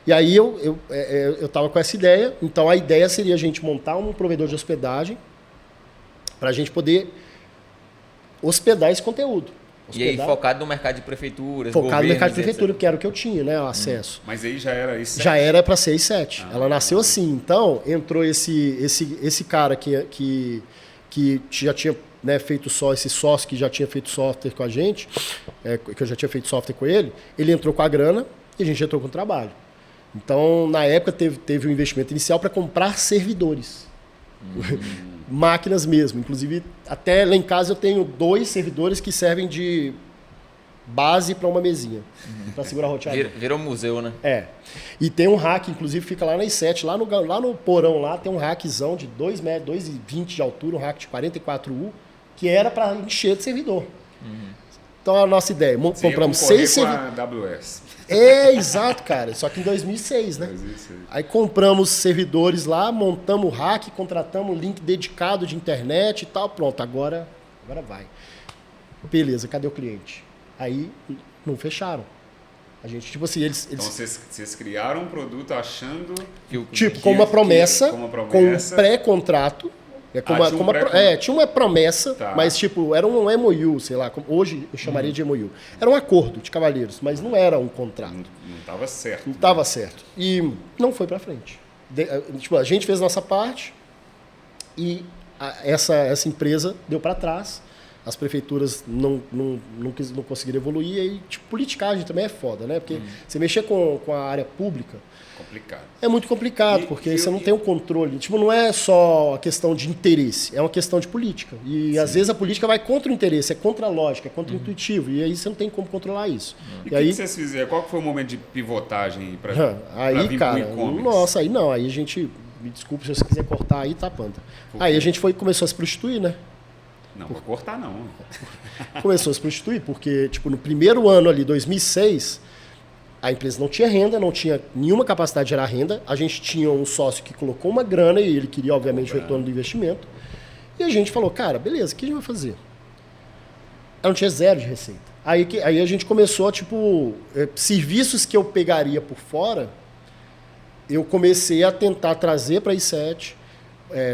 E aí eu estava com essa ideia. Então a ideia seria a gente montar um provedor de hospedagem para a gente poder hospedar esse conteúdo. E aí focado no mercado de prefeituras, focado no mercado de prefeitura, porque era o que eu tinha, né, o acesso. Mas aí já era i7? Já era para ser i7. Ela nasceu assim. Então entrou esse cara que já tinha, né, feito esse sócio que já tinha feito software com a gente, que eu já tinha feito software com ele entrou com a grana e a gente entrou com o trabalho. Então, na época, teve um investimento inicial para comprar servidores. máquinas mesmo. Inclusive, até lá em casa eu tenho 2 servidores que servem de base para uma mesinha, para segurar roteador. Virou museu, né? É. E tem um rack, inclusive fica lá na i7, lá no porão lá, tem um rackzão de 2 metros, 2,20 de altura, um rack de 44U, que era para encher de servidor. Então a nossa ideia, compramos 6 servidores. AWS. Exato, cara. Só que em 2006, né? 2006. Aí compramos servidores lá, montamos o rack, contratamos um link dedicado de internet e tal. Pronto, agora vai. Beleza, cadê o cliente? Aí não fecharam. A gente, tipo assim, eles... Então vocês criaram um produto achando... com uma promessa, com um pré-contrato. Tinha uma promessa, tá. Mas tipo, era um MOU, sei lá, hoje eu chamaria de MOU. Era um acordo de cavalheiros, mas não era um contrato. Não estava certo. Não estava certo. E não foi para frente. A gente fez a nossa parte e essa empresa deu para trás. As prefeituras não conseguiram evoluir. E aí, tipo, politicagem também é foda, né? Porque você mexer com a área pública... Complicado. É muito complicado, porque você não tem o controle. Tipo, não é só a questão de interesse, é uma questão de política. E às vezes a política vai contra o interesse, é contra a lógica, é contra o intuitivo. E aí você não tem como controlar isso. E o que vocês fizeram? Qual foi o momento de pivotagem para aí, cara, nossa, aí não. Aí a gente, me desculpe se você quiser cortar aí, tá, Panta. Aí a gente começou a se prostituir, né? Não, vou cortar não. Começou a se prostituir, porque tipo, no primeiro ano ali, 2006... A empresa não tinha renda, não tinha nenhuma capacidade de gerar renda. A gente tinha um sócio que colocou uma grana e ele queria, obviamente, o retorno do investimento. E a gente falou, cara, beleza, o que a gente vai fazer? Eu não tinha 0 de receita. Aí a gente começou, tipo, serviços que eu pegaria por fora, eu comecei a tentar trazer para a i7.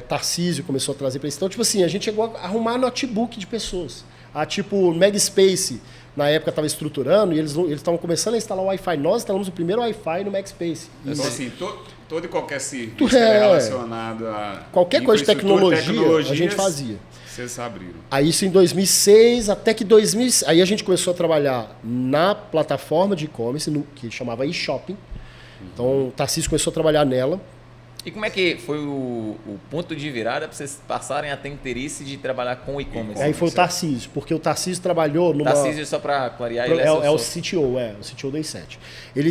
Tarcísio começou a trazer para a i7. Então, tipo assim, a gente chegou a arrumar notebook de pessoas. Tipo, Megspace... Na época estava estruturando e eles estavam começando a instalar o Wi-Fi. Nós instalamos o primeiro Wi-Fi no Macspace. Então, assim, todo e qualquer serviço relacionado a... Qualquer coisa de tecnologia, a gente fazia. Vocês abriram. Aí isso em 2006, até que 2006... Aí a gente começou a trabalhar na plataforma de e-commerce, que chamava eShopping. Então, o Tarcísio começou a trabalhar nela. E como é que foi o ponto de virada para vocês passarem a ter interesse de trabalhar com e-commerce? Aí foi o Tarcísio, porque o Tarcísio trabalhou numa... Tarcísio, só para clarear, ele é o CTO, o CTO do i7. Ele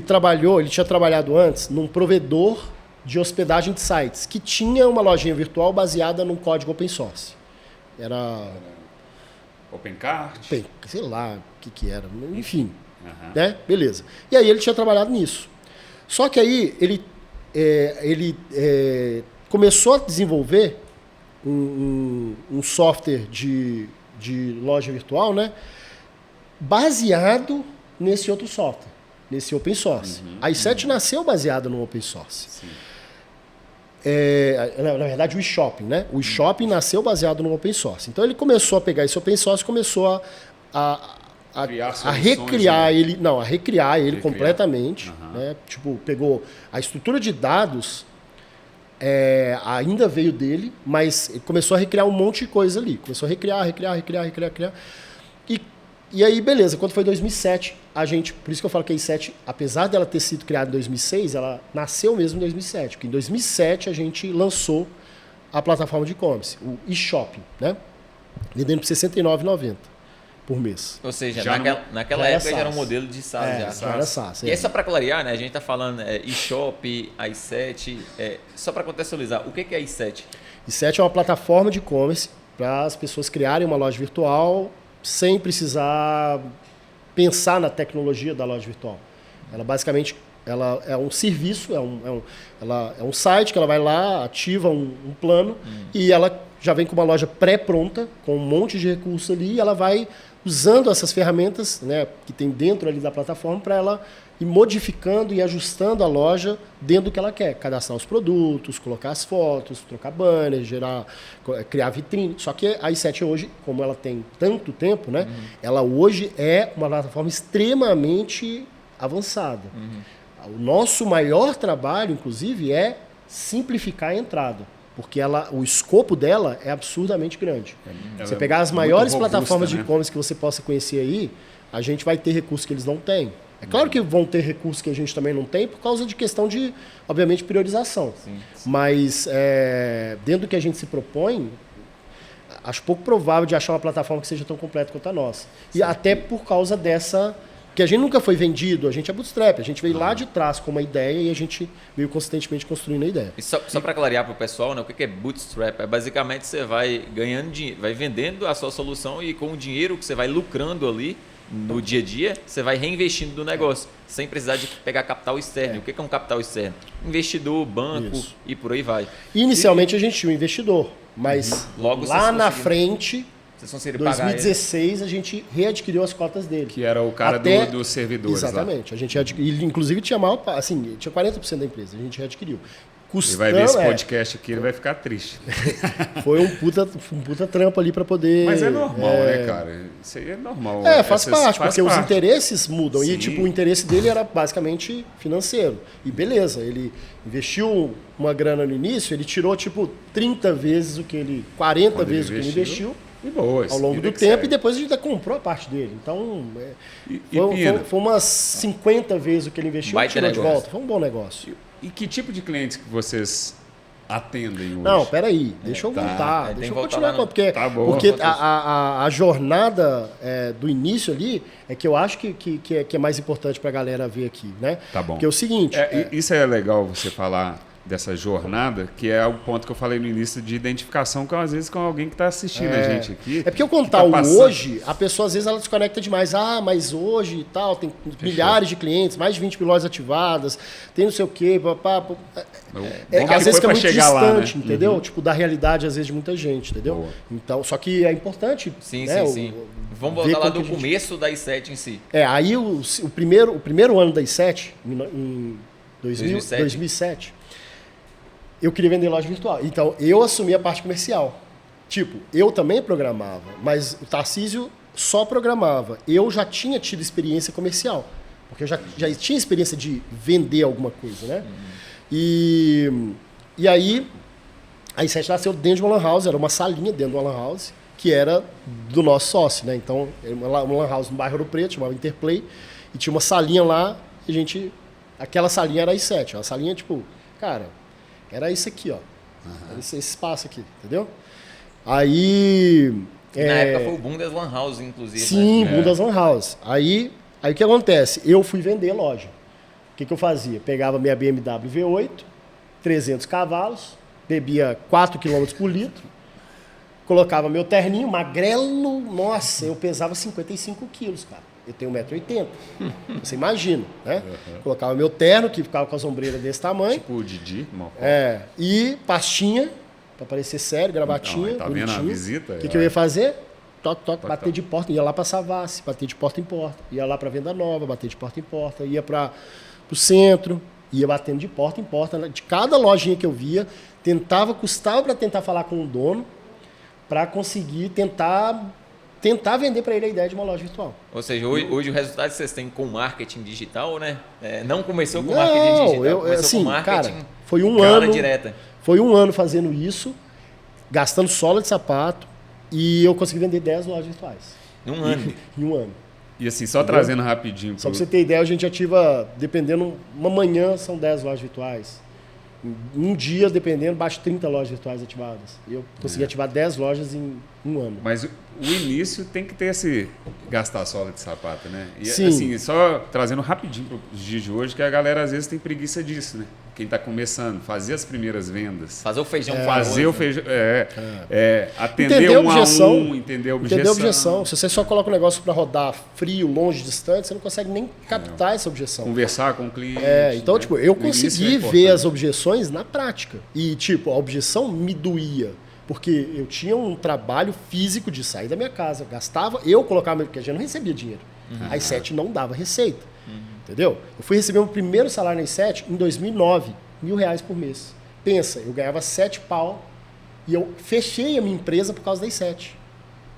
tinha trabalhado antes num provedor de hospedagem de sites, que tinha uma lojinha virtual baseada num código open source. Era... OpenCart? Sei lá o que era, enfim. Né? Beleza. E aí ele tinha trabalhado nisso. Só que aí ele começou a desenvolver um software de loja virtual, né, baseado nesse outro software, nesse open source. A i7 nasceu baseada no open source. Na verdade, o eShopping, né? O eShopping nasceu baseado no open source. Então ele começou a pegar esse open source e começou a recriar ele, a recriar ele completamente, né? Tipo, pegou a estrutura de dados, ainda veio dele, mas ele começou a recriar um monte de coisa ali. Começou a recriar. E aí, beleza, quando foi 2007, por isso que eu falo que a i7, apesar dela ter sido criada em 2006, ela nasceu mesmo em 2007, porque em 2007 a gente lançou a plataforma de e-commerce, o eShopping, né? Vendendo por R$ 69,90. por mês. Ou seja, naquela época já era um modelo de SaaS. Já era SaaS. E aí, só para clarear, né, a gente está falando eShop, i7, só para contextualizar, o que é i7? i7 é uma plataforma de e-commerce para as pessoas criarem uma loja virtual sem precisar pensar na tecnologia da loja virtual. Ela basicamente é um serviço, ela é um site que ela vai lá, ativa um plano e ela já vem com uma loja pré-pronta, com um monte de recursos ali, e ela vai usando essas ferramentas, né, que tem dentro ali da plataforma para ela ir modificando e ajustando a loja dentro do que ela quer. Cadastrar os produtos, colocar as fotos, trocar banner, criar vitrine. Só que a i7 hoje, como ela tem tanto tempo, né, ela hoje é uma plataforma extremamente avançada. O nosso maior trabalho, inclusive, é simplificar a entrada. Porque o escopo dela é absurdamente grande. Você pegar as maiores plataformas de e-commerce que você possa conhecer aí, a gente vai ter recursos que eles não têm. É claro que vão ter recursos que a gente também não tem por causa de questão de, obviamente, priorização. Sim. Mas dentro do que a gente se propõe, acho pouco provável de achar uma plataforma que seja tão completa quanto a nossa. E até por causa dessa... Porque a gente nunca foi vendido, a gente é bootstrap, a gente veio lá de trás com uma ideia e a gente veio consistentemente construindo a ideia. E só para clarear para o pessoal, né, o que é bootstrap? É basicamente você vai ganhando dinheiro, vai vendendo a sua solução e com o dinheiro que você vai lucrando ali no dia a dia, você vai reinvestindo no negócio, sem precisar de pegar capital externo. O que é um capital externo? Investidor, banco e por aí vai. Inicialmente a gente tinha um investidor, mas Logo lá na frente... Vocês conseguiram Em pagar 2016, a gente readquiriu as cotas dele. Que era o cara dos servidores. Exatamente. Lá. A gente ele, inclusive, tinha maior, assim, tinha 40% da empresa. A gente readquiriu. Ele vai ver esse podcast aqui, ele vai ficar triste. Foi um puta trampo ali para poder... Mas é normal, né, cara? Isso aí é normal. Faz parte, porque os interesses mudam. Sim. E, tipo, o interesse dele era basicamente financeiro. E beleza, ele investiu uma grana no início, ele tirou, tipo, 30 vezes o que ele... 40 vezes o que ele investiu. E boa, ao longo do tempo, e depois a gente ainda comprou a parte dele. Então, foi umas 50 vezes o que ele investiu e tirou de volta. Foi um bom negócio. E que tipo de clientes que vocês atendem hoje? Não, peraí, deixa eu voltar. Deixa eu continuar, porque a jornada do início ali é que eu acho que é mais importante para a galera ver aqui, né? Tá bom. Porque é o seguinte... Isso é legal você falar dessa jornada, que é o ponto que eu falei no início de identificação, que às vezes com alguém que está assistindo a gente aqui. É porque eu contar o hoje, a pessoa às vezes ela desconecta demais. Ah, mas hoje e tal, tem milhares de clientes, mais de 20 mil lojas ativadas, tem não sei o quê, às vezes fica muito distante, lá, né? entendeu? Tipo, da realidade, às vezes, de muita gente, entendeu? Boa. Então, só que é importante. Sim, né, sim. Vamos voltar lá do começo da I7 em si. Aí o primeiro ano da I7, em 2007, eu queria vender loja virtual. Então, eu assumi a parte comercial. Tipo, eu também programava, mas o Tarcísio só programava. Eu já tinha tido experiência comercial, porque eu já tinha experiência de vender alguma coisa, né? E aí, a I7 nasceu dentro de uma lan house, era uma salinha dentro de uma lan house, que era do nosso sócio, né? Então, uma lan house no bairro Ouro Preto, chamava Interplay, e tinha uma salinha lá, e aquela salinha era a I7. A salinha, tipo, cara... Era isso aqui, ó. Era esse espaço aqui, entendeu? Aí... Na época foi o boom das lan house, inclusive. Sim, boom das lan house. Aí o que acontece? Eu fui vender loja. O que eu fazia? Pegava minha BMW V8, 300 cavalos, bebia 4 km por litro, colocava meu terninho, magrelo, nossa, eu pesava 55 quilos, cara. Eu tenho 1,80 m. Você imagina, né? Colocava meu terno, que ficava com as ombreiras desse tamanho. Tipo o Didi. E pastinha, para parecer sério, gravatinha. Tá vendo a visita? O que eu ia fazer? Toque, bater de porta. Ia lá para Savassi, bater de porta em porta. Ia lá para Venda Nova, bater de porta em porta. Ia para o centro, ia batendo de porta em porta. De cada lojinha que eu via, custava para tentar falar com o dono, para conseguir tentar vender para ele a ideia de uma loja virtual. Ou seja, hoje o resultado que vocês têm com marketing digital, né? Não começou com marketing digital, começou com marketing, cara, foi um ano direta. Foi um ano fazendo isso, gastando sola de sapato, e eu consegui vender 10 lojas virtuais. Em um ano? Em um ano. E assim, só trazendo rapidinho... Só para você ter ideia, a gente ativa, dependendo, uma manhã são 10 lojas virtuais. Um dia, dependendo, baixo 30 lojas virtuais ativadas. Eu consegui ativar 10 lojas em um ano. Mas o início tem que ter esse gastar sola de sapato, né? E Sim. assim, só trazendo rapidinho para os dias de hoje, que a galera às vezes tem preguiça disso, né? Quem está começando, fazer as primeiras vendas. Fazer o feijão. Fazer o feijão. Atender entender um objeção, a um, entender a objeção. Entender a objeção. Se você só coloca o negócio para rodar frio, longe, distante, você não consegue nem captar essa objeção. Conversar com o cliente. Então, né? tipo, eu consegui ver as objeções na prática. E, tipo, a objeção me doía. Porque eu tinha um trabalho físico de sair da minha casa. Eu colocava, porque a gente não recebia dinheiro. A I7 não dava receita. Entendeu? Eu fui receber o meu primeiro salário na I7 em 2009, R$1.000 por mês. Pensa, eu ganhava 7 pau e eu fechei a minha empresa por causa da I7.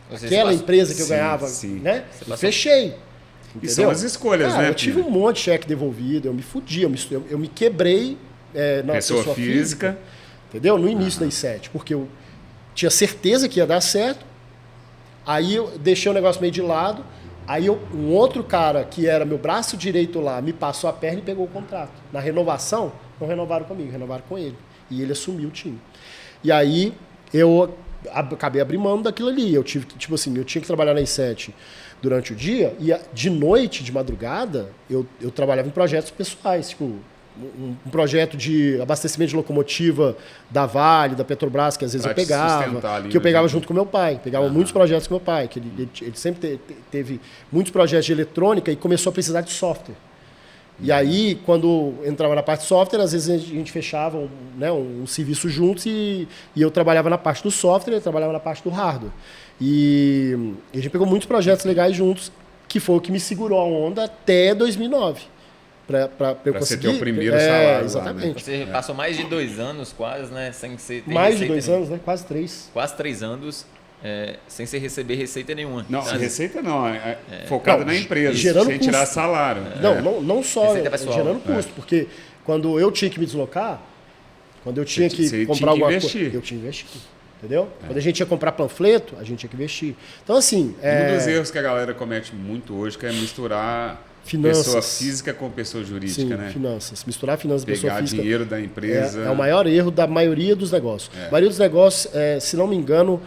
Aquela empresa que eu ganhava, né? Eu fechei. E são as escolhas, né? Eu tive um monte de cheque devolvido, eu me fudi, eu me quebrei na pessoa física. Entendeu? No início da I7, porque eu tinha certeza que ia dar certo, aí eu deixei o negócio meio de lado, aí um outro cara que era meu braço direito lá me passou a perna e pegou o contrato. Na renovação, não renovaram comigo, renovaram com ele. E ele assumiu o time. E aí eu acabei abrindo mão daquilo ali. Eu tive, tipo assim, eu tinha que trabalhar na I7 durante o dia e de noite, de madrugada, eu trabalhava em projetos pessoais, tipo um projeto de abastecimento de locomotiva da Vale, da Petrobras, que às vezes eu pegava, que eu pegava junto com meu pai, pegava muitos projetos com meu pai, que ele sempre teve muitos projetos de eletrônica e começou a precisar de software. E aí, quando entrava na parte de software, às vezes a gente fechava um serviço juntos e eu trabalhava na parte do software, ele trabalhava na parte do hardware. E a gente pegou muitos projetos legais juntos, que foi o que me segurou a onda até 2009. Para eu conseguir... Você ter o primeiro salário. Exatamente. Lá, né? Você passou mais de 2 anos quase, né? Sem ser, mais de 2 anos, né? Quase 3. Quase 3 anos sem você receber receita nenhuma. Não, então, receita não. Focado na empresa, gerando sem tirar salário. Não só gerando É. custo, porque quando eu tinha que me deslocar, quando eu tinha que comprar alguma coisa, eu tinha que investir. Entendeu? Quando a gente ia comprar panfleto, a gente tinha que investir. Então, assim... Um dos erros que a galera comete muito hoje que é misturar finanças. Pessoa física com pessoa jurídica, né? Finanças. Misturar finanças e pessoa física. Pegar dinheiro da empresa. É o maior erro da maioria dos negócios. A maioria dos negócios, se não me engano,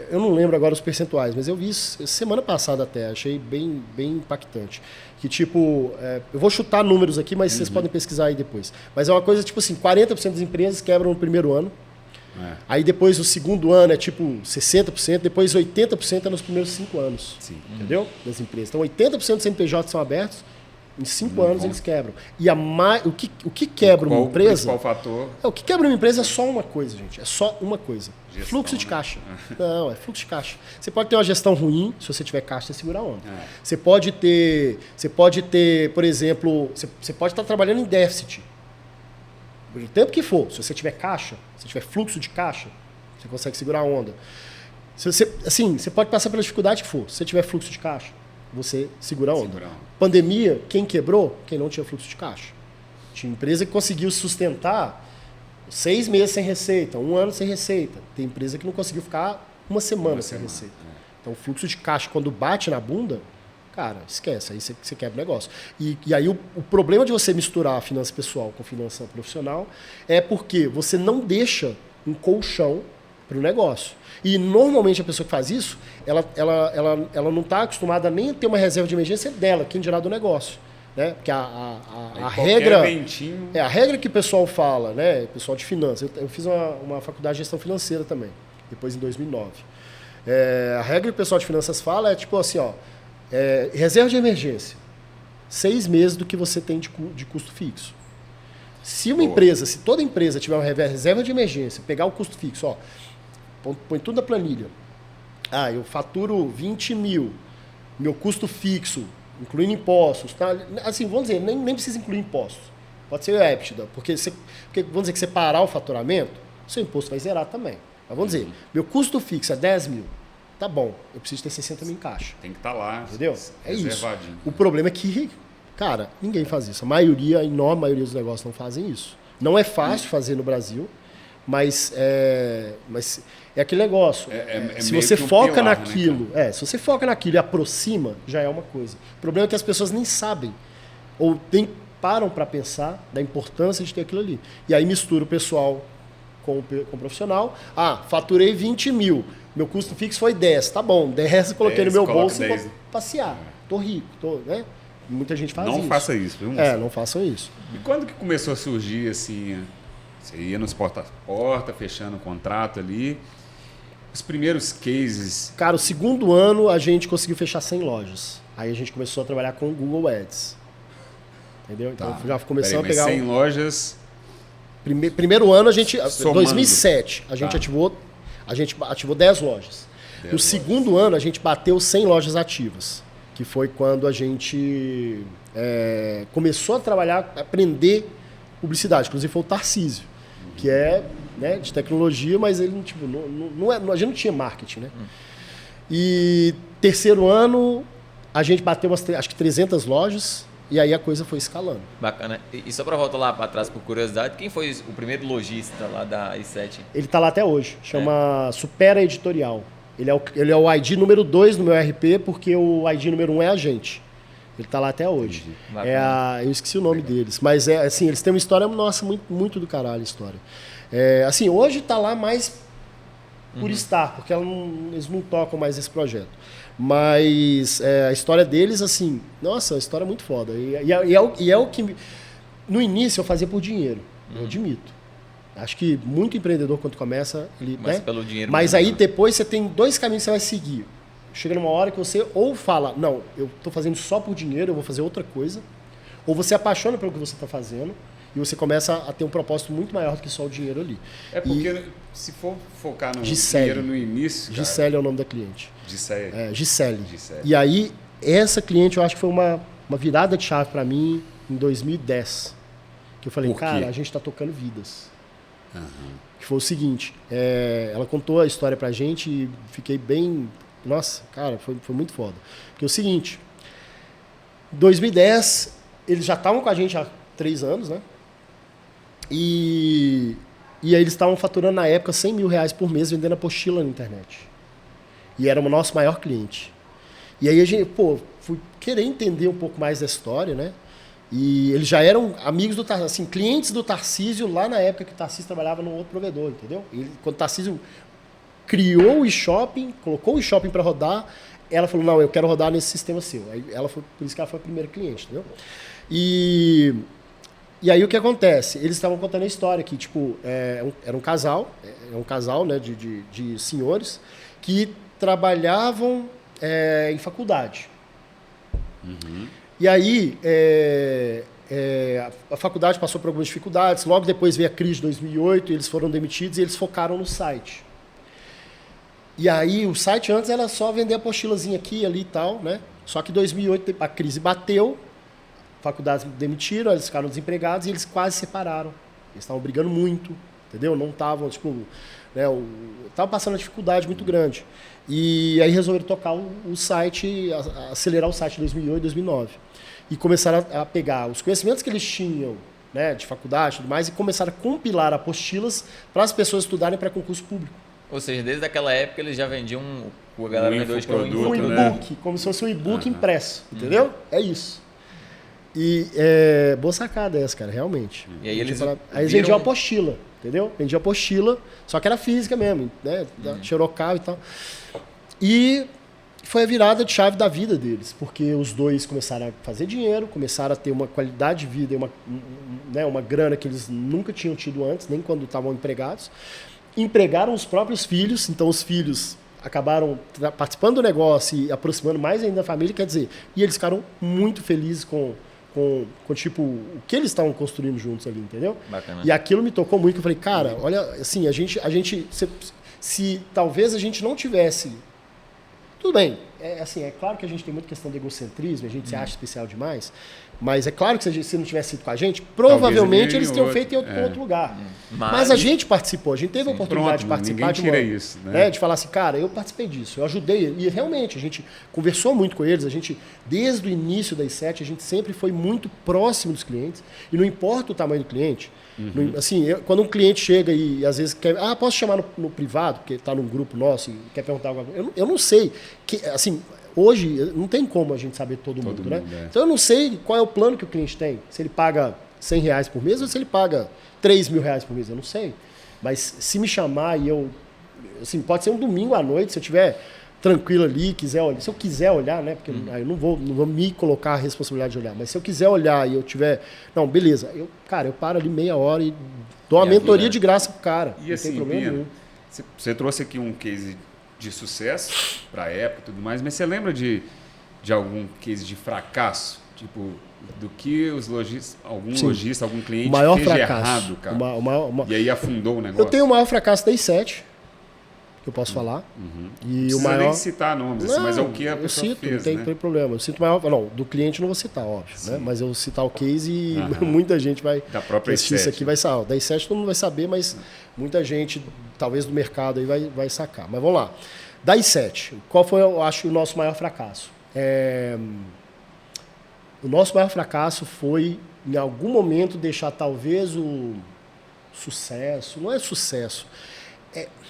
eu não lembro agora os percentuais, mas eu vi isso semana passada até, achei bem impactante. Que tipo, eu vou chutar números aqui, mas vocês podem pesquisar aí depois. Mas é uma coisa tipo assim, 40% das empresas quebram no primeiro ano. Aí depois o segundo ano é tipo 60%, depois 80% é nos primeiros 5 anos. Sim. Entendeu? Das empresas. Então 80% dos CNPJs são abertos, em 5 anos eles quebram. E o que quebra uma empresa... O principal fator... O que quebra uma empresa é só uma coisa, gente. É só uma coisa. Gestão, fluxo de caixa. Não, é fluxo de caixa. Você pode ter uma gestão ruim, se você tiver caixa, você segura a onda. Você pode ter, por exemplo, você pode estar trabalhando em déficit. O tempo que for, se você tiver caixa, se tiver fluxo de caixa, você consegue segurar a onda. Você pode passar pela dificuldade que for. Se você tiver fluxo de caixa, você segura a onda. Pandemia, quem quebrou? Quem não tinha fluxo de caixa. Tinha empresa que conseguiu sustentar 6 meses sem receita, 1 ano sem receita. Tem empresa que não conseguiu ficar uma semana sem receita. Então, o fluxo de caixa, quando bate na bunda, cara, esquece, aí você quebra o negócio. E aí o problema de você misturar a finança pessoal com finança profissional é porque você não deixa um colchão para o negócio. E normalmente a pessoa que faz isso, ela não está acostumada nem a ter uma reserva de emergência dela, quem dirá do negócio. Né? Porque a regra... a regra que o pessoal fala, né? O pessoal de finanças. Eu fiz uma faculdade de gestão financeira também, depois em 2009. A regra que o pessoal de finanças fala é tipo assim, ó, reserva de emergência, 6 meses do que você tem de custo fixo. Se toda empresa tiver uma reserva de emergência, pegar o custo fixo, ó, põe tudo na planilha. Eu faturo 20 mil, meu custo fixo, incluindo impostos, tá? Assim, vamos dizer, nem precisa incluir impostos. Pode ser éptida, porque vamos dizer que você parar o faturamento, seu imposto vai zerar também. Mas vamos dizer, meu custo fixo é 10 mil. Tá bom, eu preciso ter 60 mil em caixa. Tem que estar lá. Entendeu? É isso. O problema é que, cara, ninguém faz isso. A enorme maioria dos negócios não fazem isso. Não é fácil fazer no Brasil, mas é aquele negócio. Se você foca naquilo, né, se você foca naquilo e aproxima, já é uma coisa. O problema é que as pessoas nem sabem ou param para pensar da importância de ter aquilo ali. E aí mistura o pessoal com o profissional. Faturei 20 mil. Meu custo fixo foi 10. Tá bom, 10 coloquei no meu bolso e vou passear. Tô rico. né? Muita gente faz isso. Não faça isso. Viu, não façam isso. E quando que começou a surgir assim... Você ia nos porta a porta, fechando o contrato ali. Os primeiros cases... Cara, o segundo ano a gente conseguiu fechar 100 lojas. Aí a gente começou a trabalhar com o Google Ads. Entendeu? Então já começamos a pegar... 100 lojas... Primeiro ano, a gente... Em 2007, a gente ativou 10 lojas. No segundo ano, a gente bateu 100 lojas ativas. Que foi quando a gente começou a trabalhar, aprender publicidade. Inclusive foi o Tarcísio, que é de tecnologia, mas ele tipo, a gente não tinha marketing. Né? E terceiro ano, a gente bateu acho que 300 lojas. E aí a coisa foi escalando. Bacana. E só para voltar lá para trás, por curiosidade, quem foi o primeiro lojista lá da I7? Ele está lá até hoje. Chama Supera Editorial. Ele é o ID número 2 no meu RP, porque o ID número 1 é a gente. Ele está lá até hoje. Eu esqueci o nome deles. Mas assim, eles têm uma história, nossa, muito, muito do caralho a história. Assim, hoje está lá mais por estar, porque eles não tocam mais esse projeto. Mas a história deles, assim, nossa, a história é muito foda. E é o que... No início eu fazia por dinheiro, eu admito. Acho que muito empreendedor, quando começa, ele... Mas né? pelo dinheiro. Mas mesmo, aí né? depois você tem 2 caminhos que você vai seguir. Chega numa hora que você ou fala, não, eu estou fazendo só por dinheiro, eu vou fazer outra coisa. Ou você apaixona pelo que você está fazendo e você começa a ter um propósito muito maior do que só o dinheiro ali. É porque se for focar no Gisele. dinheiro no início, cara, Gisele é o nome da cliente. Gisele. Gisele. Gisele. E aí, essa cliente eu acho que foi uma virada de chave para mim em 2010. Que eu falei, Por quê? cara, a gente está tocando vidas. Que foi o seguinte, ela contou a história pra gente e fiquei bem... Nossa, cara, foi muito foda. Porque é o seguinte, em 2010, eles já estavam com a gente há 3 anos, né? E aí eles estavam faturando na época 100 mil reais por mês vendendo apostila na internet. E era o nosso maior cliente. E aí a gente, fui querer entender um pouco mais da história, né? E eles já eram amigos do Tarcísio, assim, clientes do Tarcísio lá na época que o Tarcísio trabalhava num outro provedor, entendeu? E quando o Tarcísio criou o e-shopping, colocou o e-shopping para rodar, ela falou, não, eu quero rodar nesse sistema seu. Aí por isso que ela foi a primeira cliente, entendeu? E aí o que acontece? Eles estavam contando a história que, tipo, era um casal, né, de senhores que trabalhavam em faculdade. E aí, a faculdade passou por algumas dificuldades, logo depois veio a crise de 2008, eles foram demitidos e eles focaram no site. E aí, o site antes era só vender apostilazinha aqui, ali e tal, né? Só que em 2008 a crise bateu, faculdades demitiram, eles ficaram desempregados e eles quase separaram. Eles estavam brigando muito, entendeu? Não estavam, tipo, né, estavam passando uma dificuldade muito grande. E aí resolveram tocar o site, acelerar o site em 2008, 2009. E começaram a pegar os conhecimentos que eles tinham, né, de faculdade e tudo mais, e começaram a compilar apostilas para as pessoas estudarem para concurso público. Ou seja, desde aquela época eles já vendiam o galera vendeu hoje que é um infoproduto, Um infoproduto. e-book, como se fosse um e-book impresso, entendeu? É isso. E boa sacada essa, cara, realmente. E aí eles Aí eles viram- vendiam apostila, entendeu? Vendiam apostila, só que era física mesmo, né? Xerocal e tal. E foi a virada de chave da vida deles, porque os dois começaram a fazer dinheiro, começaram a ter uma qualidade de vida, uma grana que eles nunca tinham tido antes, nem quando estavam empregados. Empregaram os próprios filhos, então os filhos acabaram participando do negócio e aproximando mais ainda da família, quer dizer, e eles ficaram muito felizes com tipo, o que eles estavam construindo juntos ali, entendeu? Bacana. E aquilo me tocou muito, que eu falei, cara, olha, assim, a gente se talvez a gente não tivesse... Tudo bem, é claro que a gente tem muita questão de egocentrismo, a gente se acha especial demais, mas é claro que se não tivesse sido com a gente, provavelmente eles teriam feito em outro lugar. Mas a gente participou, a gente teve a oportunidade de participar de falar assim, cara, eu participei disso, eu ajudei, e realmente a gente conversou muito com eles, a gente, desde o início das 7, a gente sempre foi muito próximo dos clientes, e não importa o tamanho do cliente, assim, quando um cliente chega e às vezes quer, posso chamar no privado, porque está num grupo nosso e quer perguntar alguma coisa, eu não sei, assim, hoje não tem como a gente saber todo mundo, né? Então eu não sei qual é o plano que o cliente tem, se ele paga R$100 por mês ou se ele paga R$3.000 por mês, eu não sei. Mas se me chamar e eu, assim, pode ser um domingo à noite, se eu estiver tranquilo ali, quiser olhar, se eu quiser olhar, né? Porque aí eu não vou me colocar a responsabilidade de olhar, mas se eu quiser olhar e eu tiver, não, beleza, eu paro ali meia hora e dou uma mentoria de graça pro cara, E não assim, tem problema Pina, nenhum. você trouxe aqui um case de sucesso para a época e tudo mais, mas você lembra de algum case de fracasso? Tipo, do que os lojistas, algum cliente O maior fez fracasso. de errado, cara? E aí afundou o negócio? Eu tenho o maior fracasso da I7, que eu posso falar. E Não o precisa maior... nem citar nomes, assim, mas é o que a pessoa eu cito, fez, não tem problema. Eu cito o maior... Não, do cliente eu não vou citar, óbvio, né? Mas eu vou citar o case e muita gente vai Da própria assistir isso I7. aqui, vai saber. Da I7 todo mundo vai saber, mas muita gente, talvez do mercado, aí vai sacar. Mas vamos lá. Da I7, qual foi, eu acho, o nosso maior fracasso? O nosso maior fracasso foi, em algum momento, deixar talvez o sucesso, não é sucesso,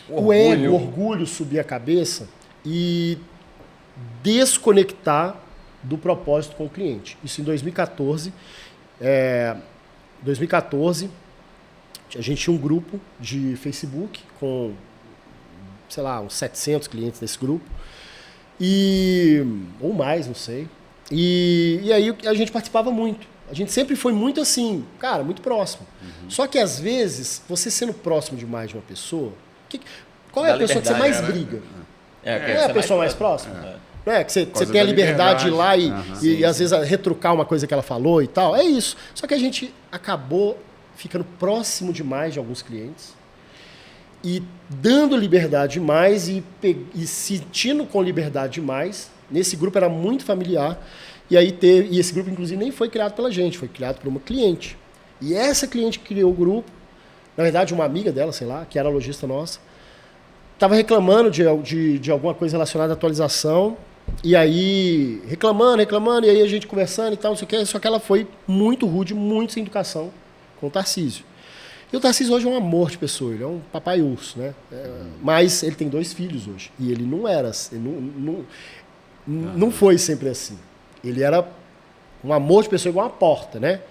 o ego, o orgulho subir a cabeça e desconectar do propósito com o cliente. Isso em 2014. 2014, a gente tinha um grupo de Facebook com sei lá, uns 700 clientes nesse grupo. Ou mais, não sei. E aí a gente participava muito. A gente sempre foi muito assim, cara, muito próximo. Só que às vezes, você sendo próximo demais de uma pessoa, qual é a pessoa que você mais briga? Não é a pessoa mais próxima? Não é que você tem a liberdade de ir lá e às vezes retrucar uma coisa que ela falou e tal. É isso. Só que a gente acabou ficando próximo demais de alguns clientes e dando liberdade demais e sentindo com liberdade demais. Nesse grupo era muito familiar. E esse grupo, inclusive, nem foi criado pela gente, foi criado por uma cliente. E essa cliente que criou o grupo, na verdade, uma amiga dela, sei lá, que era lojista nossa, estava reclamando de alguma coisa relacionada à atualização. E aí, reclamando, e aí a gente conversando e tal, não sei o quê. Só que ela foi muito rude, muito sem educação com o Tarcísio. E o Tarcísio hoje é um amor de pessoa, ele é um papai urso, né? Mas ele tem 2 filhos hoje. E ele não era, não foi sempre assim. Ele era um amor de pessoa igual uma porta, né?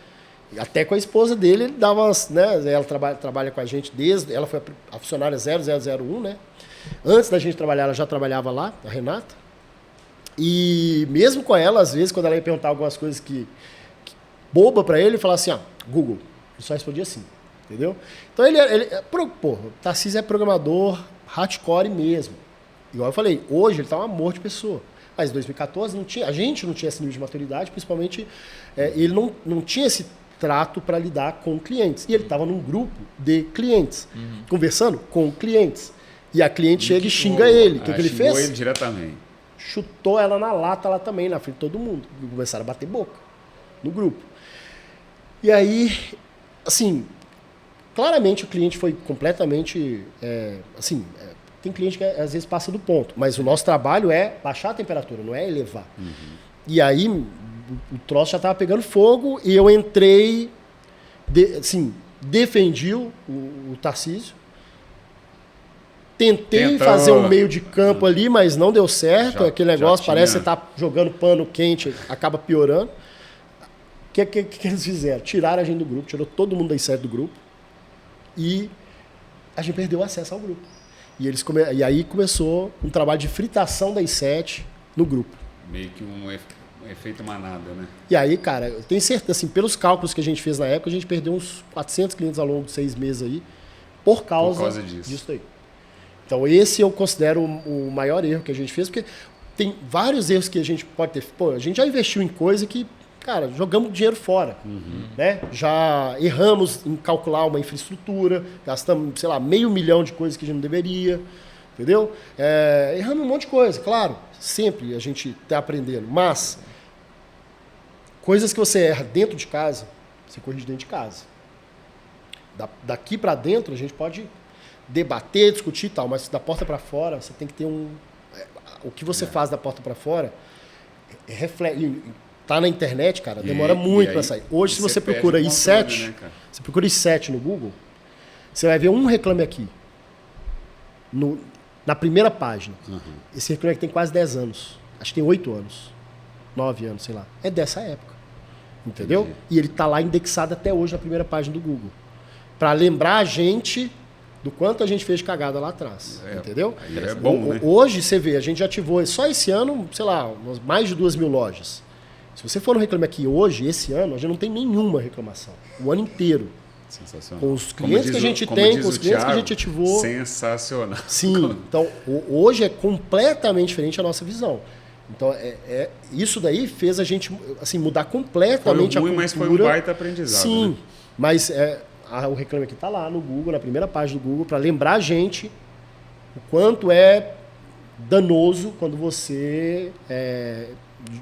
E até com a esposa dele, ele dava umas, né? Ela trabalha com a gente ela foi a funcionária 0001, né? Antes da gente trabalhar, ela já trabalhava lá, a Renata. E mesmo com ela, às vezes, quando ela ia perguntar algumas coisas que boba pra ele, falava assim, Google. Ele só respondia assim, entendeu? Então o Tarcísio é programador hardcore mesmo. Igual eu falei, hoje ele tá um amor de pessoa. Mas em 2014 a gente não tinha esse nível de maturidade, principalmente ele não tinha esse trato para lidar com clientes. E ele estava num grupo de clientes, conversando com clientes. E a cliente chega e xinga ele. O que ele fez? Xingou ele diretamente. Chutou ela na lata lá também, na frente de todo mundo. E começaram a bater boca no grupo. E aí, assim, claramente o cliente foi completamente, tem cliente que às vezes passa do ponto, mas o nosso trabalho é baixar a temperatura, não é elevar. E aí o troço já estava pegando fogo e eu entrei, defendi o Tarcísio, tentei fazer um meio de campo ali, mas não deu certo. Aquele negócio parece que você está jogando pano quente, acaba piorando. O que eles fizeram? Tiraram a gente do grupo, tirou todo mundo da I7 do grupo e a gente perdeu o acesso ao grupo. E aí começou um trabalho de fritação da I7 no grupo. Meio que um efeito manada, né? E aí, cara, eu tenho certeza, assim, pelos cálculos que a gente fez na época, a gente perdeu uns 400 clientes ao longo de 6 meses aí, por causa disso aí. Então esse eu considero o maior erro que a gente fez, porque tem vários erros que a gente pode ter. Pô, a gente já investiu em coisa que, cara, jogamos dinheiro fora, né? Já erramos em calcular uma infraestrutura, gastamos, sei lá, $500 mil de coisas que a gente não deveria, entendeu? Erramos um monte de coisa, claro, sempre a gente está aprendendo, mas coisas que você erra dentro de casa, você corrige dentro de casa. Daqui para dentro a gente pode debater, discutir e tal, mas da porta para fora você tem que ter o que você faz da porta para fora reflete. Tá na internet, cara, demora muito para sair. Hoje, se você procura I7, né, você procura I7 no Google, você vai ver um Reclame Aqui. Na primeira página. Esse Reclame Aqui tem quase 10 anos. Acho que tem 8 anos. 9 anos, sei lá. É dessa época. Entendeu? Entendi. E ele tá lá indexado até hoje na primeira página do Google. Para lembrar a gente do quanto a gente fez de cagada lá atrás. Entendeu? É bom, né? Hoje, você vê, a gente já ativou, só esse ano, sei lá, mais de 2.000 lojas. Se você for no Reclame Aqui hoje, esse ano, a gente não tem nenhuma reclamação. O ano inteiro. Sensacional. Com os clientes que a gente tem, com os clientes que a gente ativou. Sensacional. Sim. Então, hoje é completamente diferente a nossa visão. Então, isso daí fez a gente assim, mudar completamente a cultura. Mas foi um baita aprendizado. Sim. Né? Mas o Reclame Aqui está lá no Google, na primeira página do Google, para lembrar a gente o quanto é danoso quando você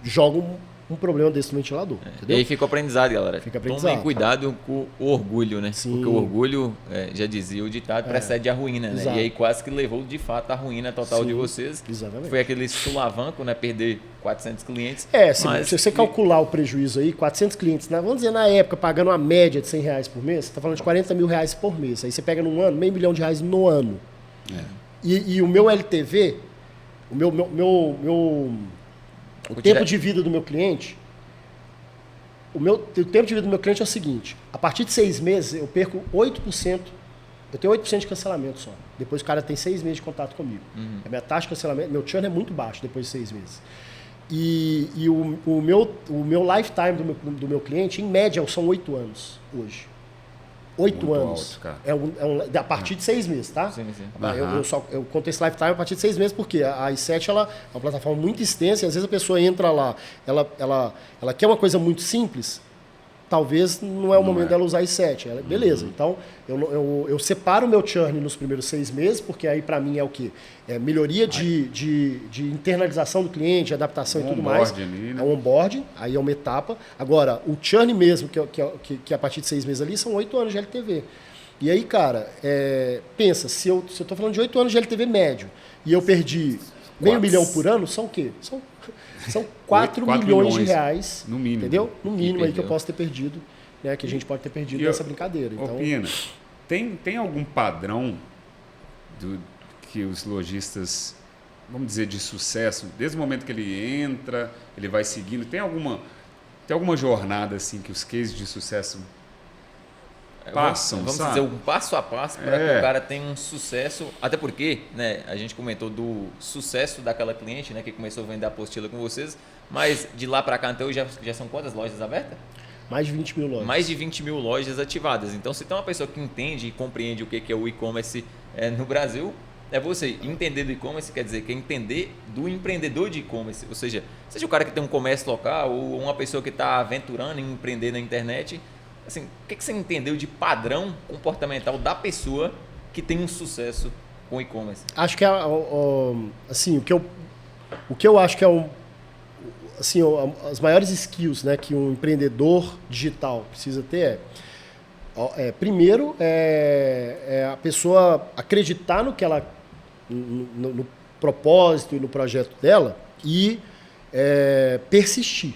joga um problema desse no ventilador. E aí fica o aprendizado, galera. Fica aprendizado. Tomem cuidado com o orgulho, né? Sim. Porque o orgulho, já dizia o ditado, precede a ruína, né? E aí quase que levou, de fato, a ruína total de vocês. Exatamente. Foi aquele sulavanco, né? Perder 400 clientes. Se você calcular o prejuízo aí, 400 clientes, vamos dizer, na época, pagando uma média de R$100 por mês, você está falando de R$40 mil por mês. Aí você pega num ano, R$500 mil no ano. E o meu LTV, o tempo de vida do meu cliente, o tempo de vida do meu cliente é o seguinte: a partir de 6 meses eu perco 8% Eu tenho 8% de cancelamento só. Depois o cara tem 6 meses de contato comigo. A minha taxa de cancelamento, meu churn é muito baixo depois de 6 meses. E o meu lifetime do meu cliente, em média, são 8 anos hoje. 8 Muito anos. alto, cara. A partir de 6 meses, tá? Sim. Eu conto esse lifetime a partir de 6 meses, porque a i7 ela é uma plataforma muito extensa, e às vezes a pessoa entra lá, ela quer uma coisa muito simples, talvez não é o momento dela usar i7. Beleza, então eu separo o meu churn nos primeiros 6 meses, porque aí para mim é o quê? É melhoria de internalização do cliente, adaptação e tudo mais. Ali, né? É um onboarding, aí é uma etapa. Agora, o churn mesmo, que a partir de 6 meses ali, são 8 anos de LTV. E aí, cara, pensa, se eu estou falando de 8 anos de LTV médio, e eu perdi meio milhão por ano, são o quê? São 4 milhões de reais, no mínimo, entendeu? No mínimo aí que eu posso ter perdido, né? Que a gente pode ter perdido nessa brincadeira. Então, Pina, tem algum padrão que os lojistas, vamos dizer, de sucesso, desde o momento que ele entra, ele vai seguindo, tem alguma jornada assim que os cases de sucesso passam, vamos sabe? dizer, um passo a passo para que o cara tenha um sucesso, até porque, né, a gente comentou do sucesso daquela cliente, né, que começou a vender a apostila com vocês, mas de lá para cá até hoje já são quantas lojas abertas? mais de 20 mil lojas. Mais de 20 mil lojas ativadas. Então, se tem uma pessoa que entende e compreende o que é o e-commerce no Brasil, é você. Entender do e-commerce quer dizer que é entender do empreendedor de e-commerce. Ou seja o cara que tem um comércio local ou uma pessoa que está aventurando em empreender na internet. Assim, o que você entendeu de padrão comportamental da pessoa que tem um sucesso com e-commerce? Acho que assim, o que eu acho que é assim, as maiores skills, né, que um empreendedor digital precisa ter primeiro a pessoa acreditar no que ela no propósito e no projeto dela e persistir.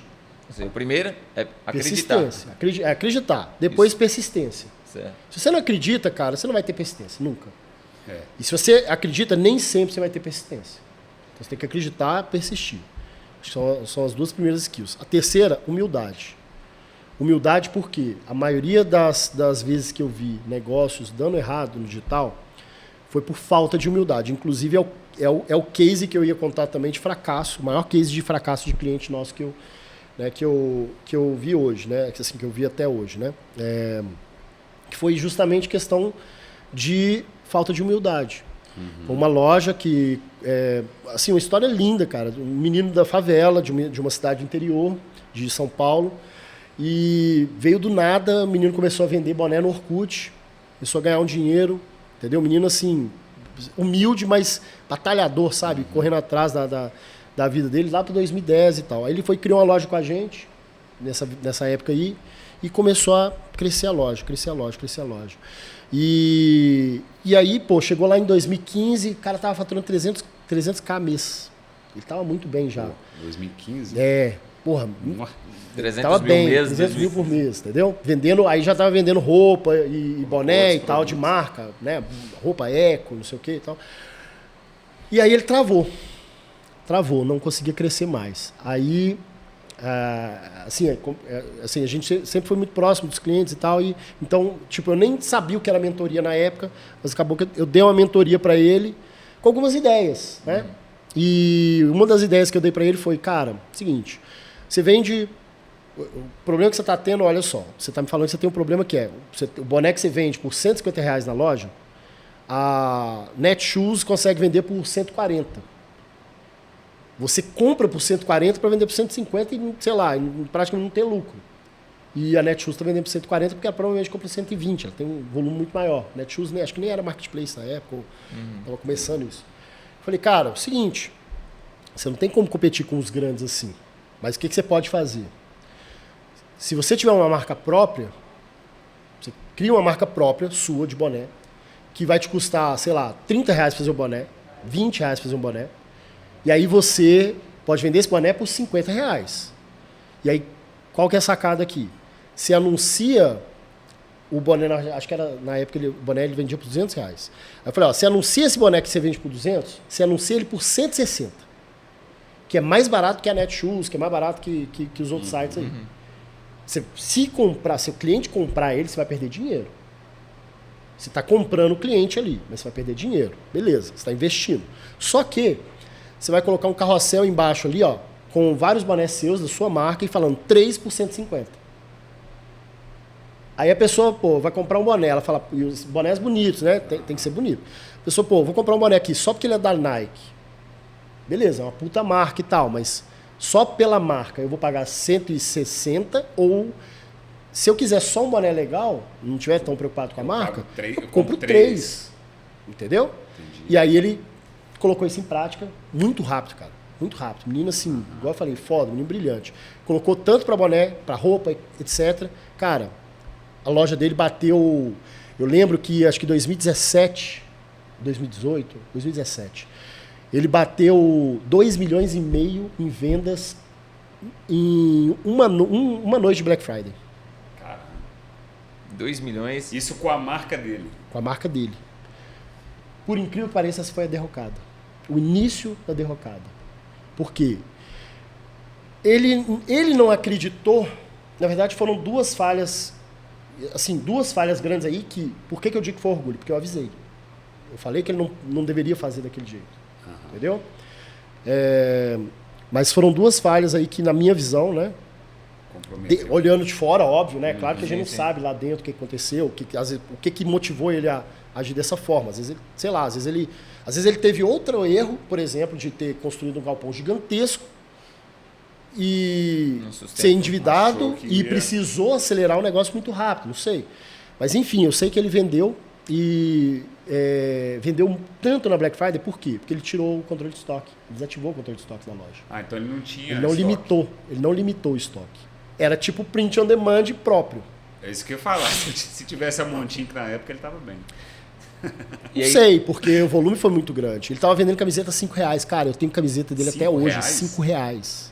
Ou seja, o primeiro é acreditar. Persistência. Acreditar. Depois persistência. Certo. Se você não acredita, cara, você não vai ter persistência, nunca. E se você acredita, nem sempre você vai ter persistência. Então você tem que acreditar, persistir. São as 2 primeiras skills. A terceira, humildade. Humildade porque a maioria das vezes que eu vi negócios dando errado no digital foi por falta de humildade. Inclusive é o case que eu ia contar também de fracasso, o maior case de fracasso de cliente nosso que eu vi hoje, né? Assim, que eu vi até hoje, né? Que foi justamente questão de falta de humildade. Uma loja que assim, uma história linda, cara. Um menino da favela, de uma cidade interior de São Paulo, e veio do nada, o menino começou a vender boné no Orkut, começou a ganhar um dinheiro, entendeu? O menino assim, humilde, mas batalhador, sabe? Correndo atrás da vida dele lá para 2010 e tal. Aí ele criou uma loja com a gente nessa época aí e começou a crescer a loja. E aí, pô, chegou lá em 2015, o cara tava faturando 300k mês. Ele tava muito bem já. 2015? Porra, 300 tava mil bem, meses, 300 mil por mês, entendeu? Aí já tava vendendo roupa e boné e tal, de marca, né? Roupa eco, não sei o que e tal. E aí ele travou, não conseguia crescer mais. Aí, assim, a gente sempre foi muito próximo dos clientes e tal, então, tipo, eu nem sabia o que era mentoria na época, mas acabou que eu dei uma mentoria para ele com algumas ideias, né? E uma das ideias que eu dei para ele foi, cara, seguinte, você vende... O problema que você está tendo, olha só, você está me falando que você tem um problema que o boné que você vende por R$150 na loja, a Netshoes consegue vender por 140. Você compra por 140 para vender por 150 e, sei lá, praticamente não tem lucro. E a Netshoes está vendendo por 140 porque ela provavelmente compra 120, ela tem um volume muito maior. Netshoes, acho que nem era marketplace na época, estava começando isso. Falei, cara, é o seguinte, você não tem como competir com os grandes assim, mas o que você pode fazer? Se você tiver uma marca própria, você cria uma marca própria sua de boné, que vai te custar, sei lá, R$30 fazer o boné, R$20 fazer um boné, e aí você pode vender esse boné por R$50. E aí, qual que é a sacada aqui? Você anuncia o boné, acho que era na época o boné ele vendia por R$200. Aí eu falei, você anuncia esse boné que você vende por 200, você anuncia ele por 160, que é mais barato que a Netshoes, que é mais barato que os outros sites aí. Se o cliente comprar ele, você vai perder dinheiro. Você está comprando o cliente ali, mas você vai perder dinheiro. Beleza, você está investindo. Só que você vai colocar um carrossel embaixo ali, ó, com vários bonés seus da sua marca e falando 3 por 150. Aí a pessoa, pô, vai comprar um boné, ela fala, e os bonés bonitos, né? Tem que ser bonito. A pessoa, pô, vou comprar um boné aqui só porque ele é da Nike. Beleza, é uma puta marca e tal, mas só pela marca eu vou pagar 160 ou se eu quiser só um boné legal, não estiver tão preocupado com a marca, eu compro 3. Entendeu? Entendi. E aí ele colocou isso em prática muito rápido, cara. Muito rápido. Menino assim, igual eu falei, foda, menino brilhante. Colocou tanto para boné, para roupa, etc. Cara, a loja dele bateu... Eu lembro que, acho que 2017, 2018, 2017, ele bateu 2,5 milhões em vendas em uma noite de Black Friday. 2 milhões. Isso com a marca dele. Com a marca dele. Por incrível que pareça, essa foi a derrocada. O início da derrocada. Por quê? Ele não acreditou. Na verdade, foram duas falhas. Assim, duas falhas grandes aí que... Por que eu digo que foi orgulho? Porque eu avisei. Eu falei que ele não deveria fazer daquele jeito. Entendeu? Mas foram duas falhas aí que, na minha visão, né? Olhando de fora, óbvio, né? Claro que a gente não sabe lá dentro o que aconteceu, o que motivou ele a agir dessa forma. Às vezes ele, sei lá, às vezes ele teve outro erro, por exemplo, de ter construído um galpão gigantesco e ser endividado e precisou acelerar o negócio muito rápido, não sei. Mas enfim, eu sei que ele vendeu e vendeu tanto na Black Friday, por quê? Porque ele tirou o controle de estoque, desativou o controle de estoque da loja. Ah, então ele não tinha Ele não limitou o estoque. Era tipo print on demand próprio. É isso que eu ia falar. Se tivesse a Montink na época, ele estava bem. Não sei, porque o volume foi muito grande. Ele estava vendendo camiseta R$5. Cara, eu tenho camiseta dele até hoje, R$5.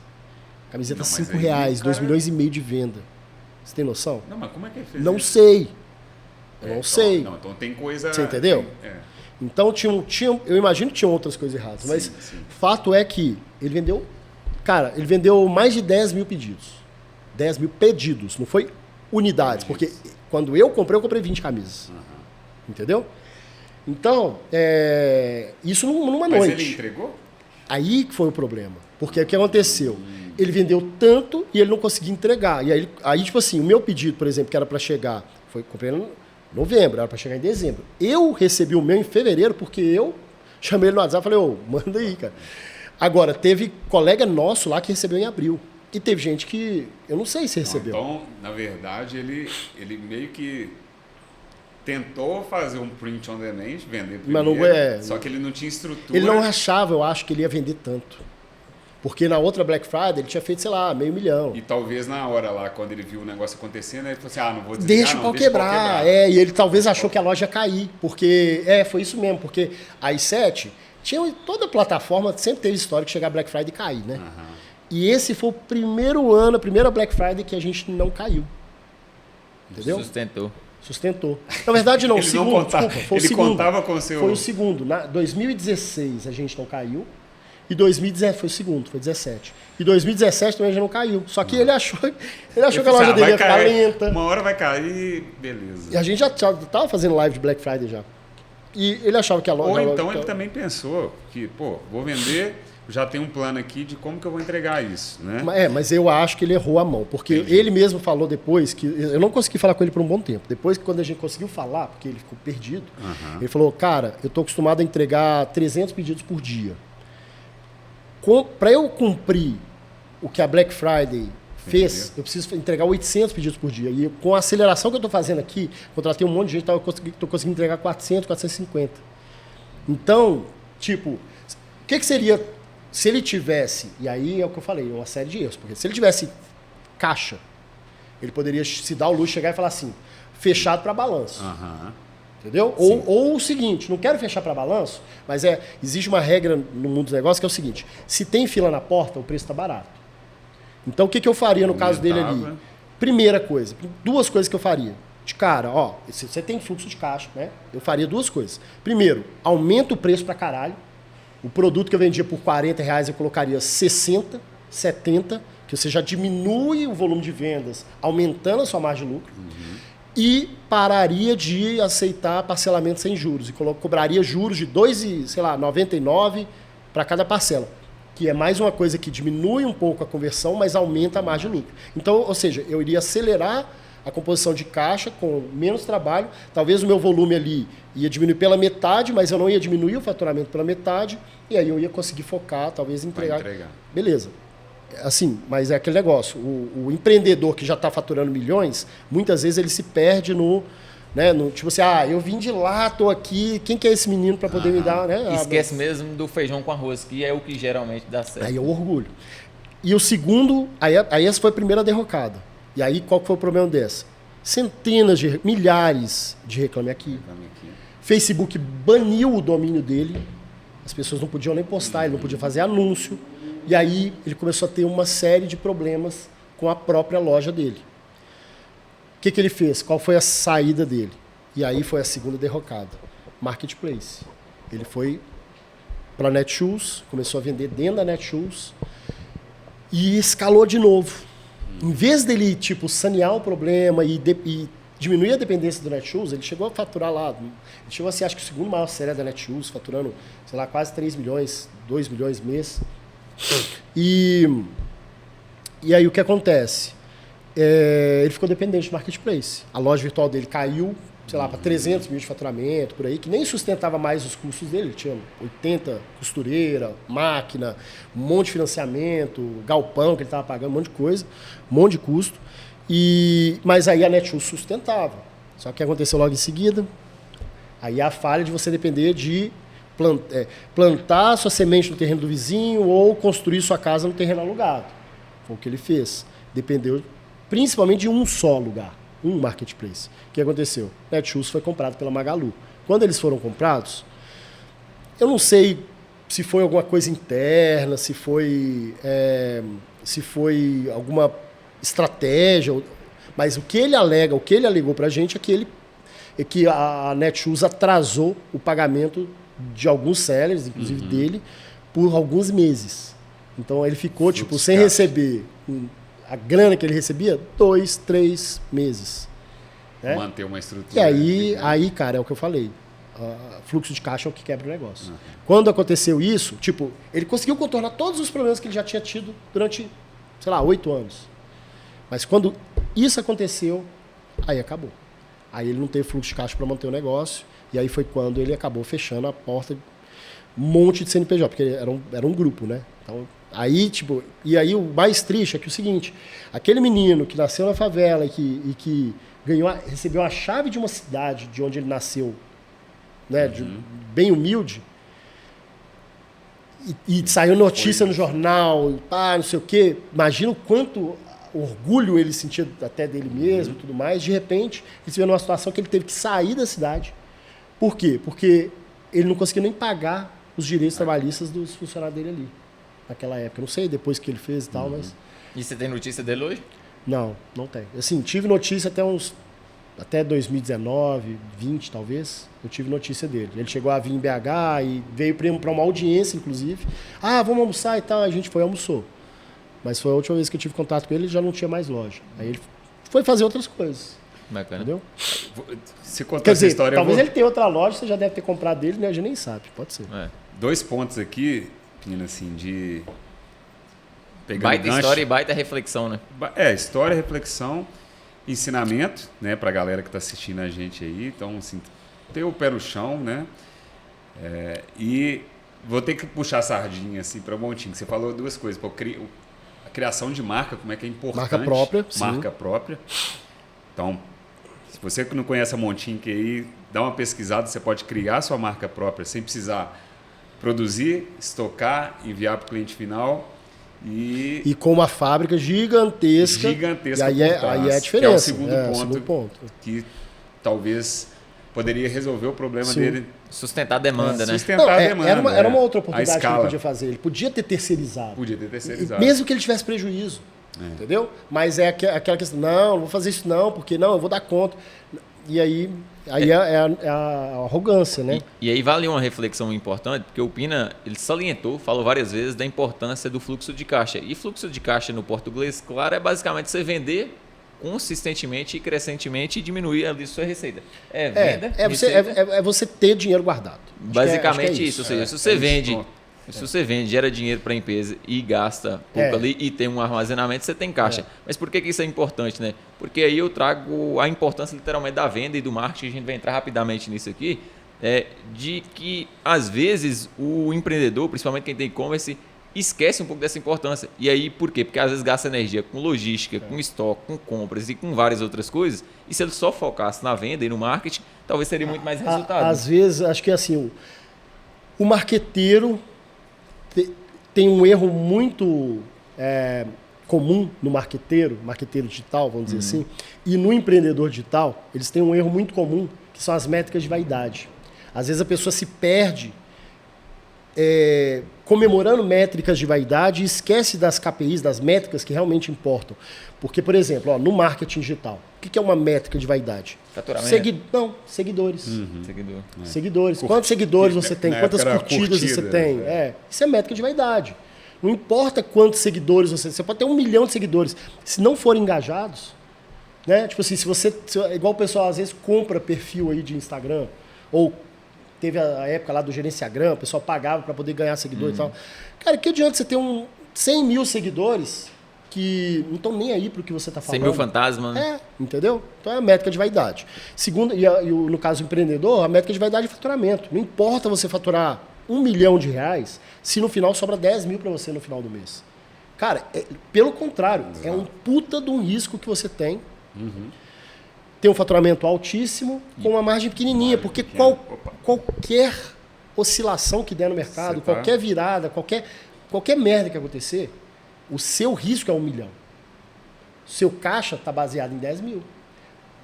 Camiseta R$5, 2,5 milhões de venda. Você tem noção? Não, mas como é que ele fez Não isso? sei. Eu não sei. Não, então tem coisa... Você entendeu? Então, eu imagino que tinham outras coisas erradas. Mas fato é que ele vendeu... Cara, ele vendeu mais de 10 mil pedidos. 10 mil pedidos, não foi unidades. Porque quando eu comprei 20 camisas. Entendeu? Então, isso numa noite. Mas ele entregou? Aí que foi o problema. Porque o que aconteceu? Ele vendeu tanto e ele não conseguia entregar. E aí, tipo assim, o meu pedido, por exemplo, que era para chegar... Comprei em novembro, era para chegar em dezembro. Eu recebi o meu em fevereiro porque eu chamei ele no WhatsApp e falei, manda aí, cara. Agora, teve colega nosso lá que recebeu em abril. E teve gente que eu não sei se recebeu. Então, na verdade, ele meio que tentou fazer um print on demand, vender primeiro, só que ele não tinha estrutura. Ele não achava, eu acho, que ele ia vender tanto. Porque na outra Black Friday ele tinha feito, sei lá, 500 mil. E talvez na hora lá, quando ele viu o negócio acontecendo, ele falou assim, não vou desligar, deixa o pau quebrar. E ele talvez achou que a loja ia cair. Porque, foi isso mesmo, porque a i7, toda plataforma sempre teve história de chegar a Black Friday e cair, né? E esse foi o primeiro ano, a primeira Black Friday que a gente não caiu. Entendeu? Sustentou. Na verdade, não. Foi o segundo. Contava com o seu... Foi o segundo. Na 2016 a gente não caiu. E 2017 foi o segundo, foi 17. E 2017 também já não caiu. Só que ele achou que a loja dele ia ficar lenta. Uma hora vai cair, beleza. E a gente já estava fazendo live de Black Friday já. E ele achava que a loja... Ou então ele também pensou que, vou vender... Já tem um plano aqui de como que eu vou entregar isso, né? Mas eu acho que ele errou a mão, porque ele mesmo falou depois que... Eu não consegui falar com ele por um bom tempo. Depois, quando a gente conseguiu falar, porque ele ficou perdido, ele falou, cara, eu estou acostumado a entregar 300 pedidos por dia. Para eu cumprir o que a Black Friday fez, eu preciso entregar 800 pedidos por dia. E com a aceleração que eu estou fazendo aqui, contratei um monte de gente, eu estou conseguindo entregar 400, 450. Então, tipo, o que seria... Se ele tivesse, e aí é o que eu falei, uma série de erros, porque se ele tivesse caixa, ele poderia se dar o luxo de chegar e falar assim, fechado para balanço. Entendeu? Ou o seguinte, não quero fechar para balanço, mas existe uma regra no mundo dos negócios que é o seguinte, se tem fila na porta, o preço está barato. Então o que eu faria no caso dele ali? Primeira coisa, duas coisas que eu faria. De cara, se você tem fluxo de caixa, né? Eu faria duas coisas. Primeiro, aumenta o preço para caralho. O produto que eu vendia por R$40 eu colocaria 60, 70, que você já diminui o volume de vendas, aumentando a sua margem de lucro. e pararia de aceitar parcelamento sem juros e cobraria juros de 2,99 para cada parcela, que é mais uma coisa que diminui um pouco a conversão, mas aumenta a margem líquida. Então, ou seja, eu iria acelerar a composição de caixa com menos trabalho, talvez o meu volume ali ia diminuir pela metade, mas eu não ia diminuir o faturamento pela metade, e aí eu ia conseguir focar, talvez entregar. Beleza. Assim, mas é aquele negócio, o empreendedor que já está faturando milhões, muitas vezes ele se perde no tipo assim, eu vim de lá, estou aqui, quem que é esse menino para poder me dar, né? Esquece mesmo do feijão com arroz, que é o que geralmente dá certo. Aí é o orgulho. E o segundo, aí essa foi a primeira derrocada. E aí qual que foi o problema dessa? Milhares de Reclame Aqui. Facebook baniu o domínio dele, as pessoas não podiam nem postar, ele não podia fazer anúncio. E aí ele começou a ter uma série de problemas com a própria loja dele. O que ele fez? Qual foi a saída dele? E aí foi a segunda derrocada. Marketplace. Ele foi para a Netshoes, começou a vender dentro da Netshoes e escalou de novo. Em vez dele sanear o problema e diminuir a dependência do Netshoes, ele chegou a faturar lá. Ele chegou a ser, acho que o segundo maior série da Netshoes, faturando, sei lá, quase 3 milhões, 2 milhões mês. E aí o que acontece? Ele ficou dependente do Marketplace. A loja virtual dele caiu, sei lá, para 300 mil de faturamento, por aí, que nem sustentava mais os custos dele. Ele tinha 80 costureira, máquina, um monte de financiamento, galpão que ele estava pagando, um monte de coisa, um monte de custo. Mas aí a Netshoes sustentava. Só que aconteceu logo em seguida. Aí a falha de você depender de plantar sua semente no terreno do vizinho ou construir sua casa no terreno alugado. Foi o que ele fez. Dependeu principalmente de um só lugar, um marketplace. O que aconteceu? Netshoes foi comprado pela Magalu. Quando eles foram comprados, eu não sei se foi alguma coisa interna, se foi alguma estratégia, mas o que ele alegou para a gente é que a Netshoes atrasou o pagamento de alguns sellers, inclusive dele, por alguns meses. Então ele ficou sem receber a grana que ele recebia 2, 3 meses. Né? Manter uma estrutura. E aí, cara, é o que eu falei. Fluxo de caixa é o que quebra o negócio. Quando aconteceu isso, ele conseguiu contornar todos os problemas que ele já tinha tido durante, 8 anos. Mas quando isso aconteceu, aí acabou. Aí ele não teve fluxo de caixa para manter o negócio. E aí foi quando ele acabou fechando a porta de um monte de CNPJ, porque era um grupo, né? Então, e aí o mais triste é que o seguinte, aquele menino que nasceu na favela e que recebeu a chave de uma cidade de onde ele nasceu, né, bem humilde, e saiu notícia no jornal, não sei o quê, imagina o quanto orgulho ele sentia até dele mesmo e tudo mais. De repente, ele se viu numa situação que ele teve que sair da cidade. Por quê? Porque ele não conseguia nem pagar os direitos trabalhistas dos funcionários dele ali, naquela época. Não sei depois que ele fez e tal, mas... E você tem notícia dele hoje? Não tem. Assim, tive notícia até 2019, 20 talvez, eu tive notícia dele. Ele chegou a vir em BH e veio para uma audiência, inclusive. Vamos almoçar e tal. A gente foi e almoçou. Mas foi a última vez que eu tive contato com ele, ele já não tinha mais loja. Aí ele foi fazer outras coisas. Bacana. Entendeu? Se contar essa história... Talvez ele tenha outra loja, você já deve ter comprado dele, né? A gente nem sabe, pode ser. 2 pontos aqui, Pina, assim, de... Baita história e baita reflexão, né? História, reflexão, ensinamento, né? Pra galera que tá assistindo a gente aí. Então, assim, ter o pé no chão, né? E vou ter que puxar a sardinha, assim, para o Montinho. Você falou 2 coisas. A criação de marca, como é que é importante. Marca própria, Marca própria. Então, se você que não conhece a Montinho, que aí dá uma pesquisada, você pode criar a sua marca própria sem precisar produzir, estocar, enviar para o cliente final. E com uma fábrica gigantesca. E aí é a diferença. Que é o segundo ponto que talvez poderia resolver o problema dele. Sustentar a demanda, né? Sustentar a demanda. Era uma outra oportunidade que ele podia fazer. Ele podia ter terceirizado. Mesmo que ele tivesse prejuízo. Entendeu? Mas é aquela questão, não vou fazer isso não, porque não, eu vou dar conta. E aí é a arrogância, né? E aí vale uma reflexão importante, porque o Pina, ele salientou, falou várias vezes da importância do fluxo de caixa. E fluxo de caixa no português, claro, é basicamente você vender consistentemente e crescentemente e diminuir ali sua receita. Venda, você ter dinheiro guardado. Basicamente isso. Ou seja, se você vende... Isso. Se você vende, gera dinheiro para a empresa e gasta pouco ali e tem um armazenamento, você tem caixa. Mas por que isso é importante, né? Porque aí eu trago a importância literalmente da venda e do marketing, a gente vai entrar rapidamente nisso aqui, de que às vezes o empreendedor, principalmente quem tem e-commerce, esquece um pouco dessa importância. E aí por quê? Porque às vezes gasta energia com logística, com estoque, com compras e com várias outras coisas. E se ele só focasse na venda e no marketing, talvez teria muito mais resultado. Às vezes, acho que assim, o marqueteiro tem um erro muito comum no marqueteiro digital, vamos dizer assim, e no empreendedor digital, eles têm um erro muito comum, que são as métricas de vaidade. Às vezes a pessoa se perde comemorando métricas de vaidade e esquece das KPIs, das métricas que realmente importam. Porque, por exemplo, no marketing digital, o que é uma métrica de vaidade? Faturamento? Seguidores. Seguidores. Curti. Quantos seguidores você tem? Quantas curtidas você tem? Né? Isso é métrica de vaidade. Não importa quantos seguidores você pode ter 1 milhão de seguidores. Se não forem engajados, né? Tipo assim, igual o pessoal às vezes compra perfil aí de Instagram, ou teve a época lá do Gerenciagram, o pessoal pagava para poder ganhar seguidores e tal. Cara, que adianta você ter 100 mil seguidores que não estão nem aí para o que você está falando. 100 mil fantasmas, né? Entendeu? Então é a métrica de vaidade. Segundo, no caso do empreendedor, a métrica de vaidade é faturamento. Não importa você faturar R$1 milhão se no final sobra 10 mil para você no final do mês. Cara, pelo contrário, é um puta de um risco que você tem. Tem um faturamento altíssimo com uma margem pequenininha, porque qualquer oscilação que der no mercado, qualquer virada, qualquer merda que acontecer, o seu risco é 1 milhão. O seu caixa está baseado em 10 mil.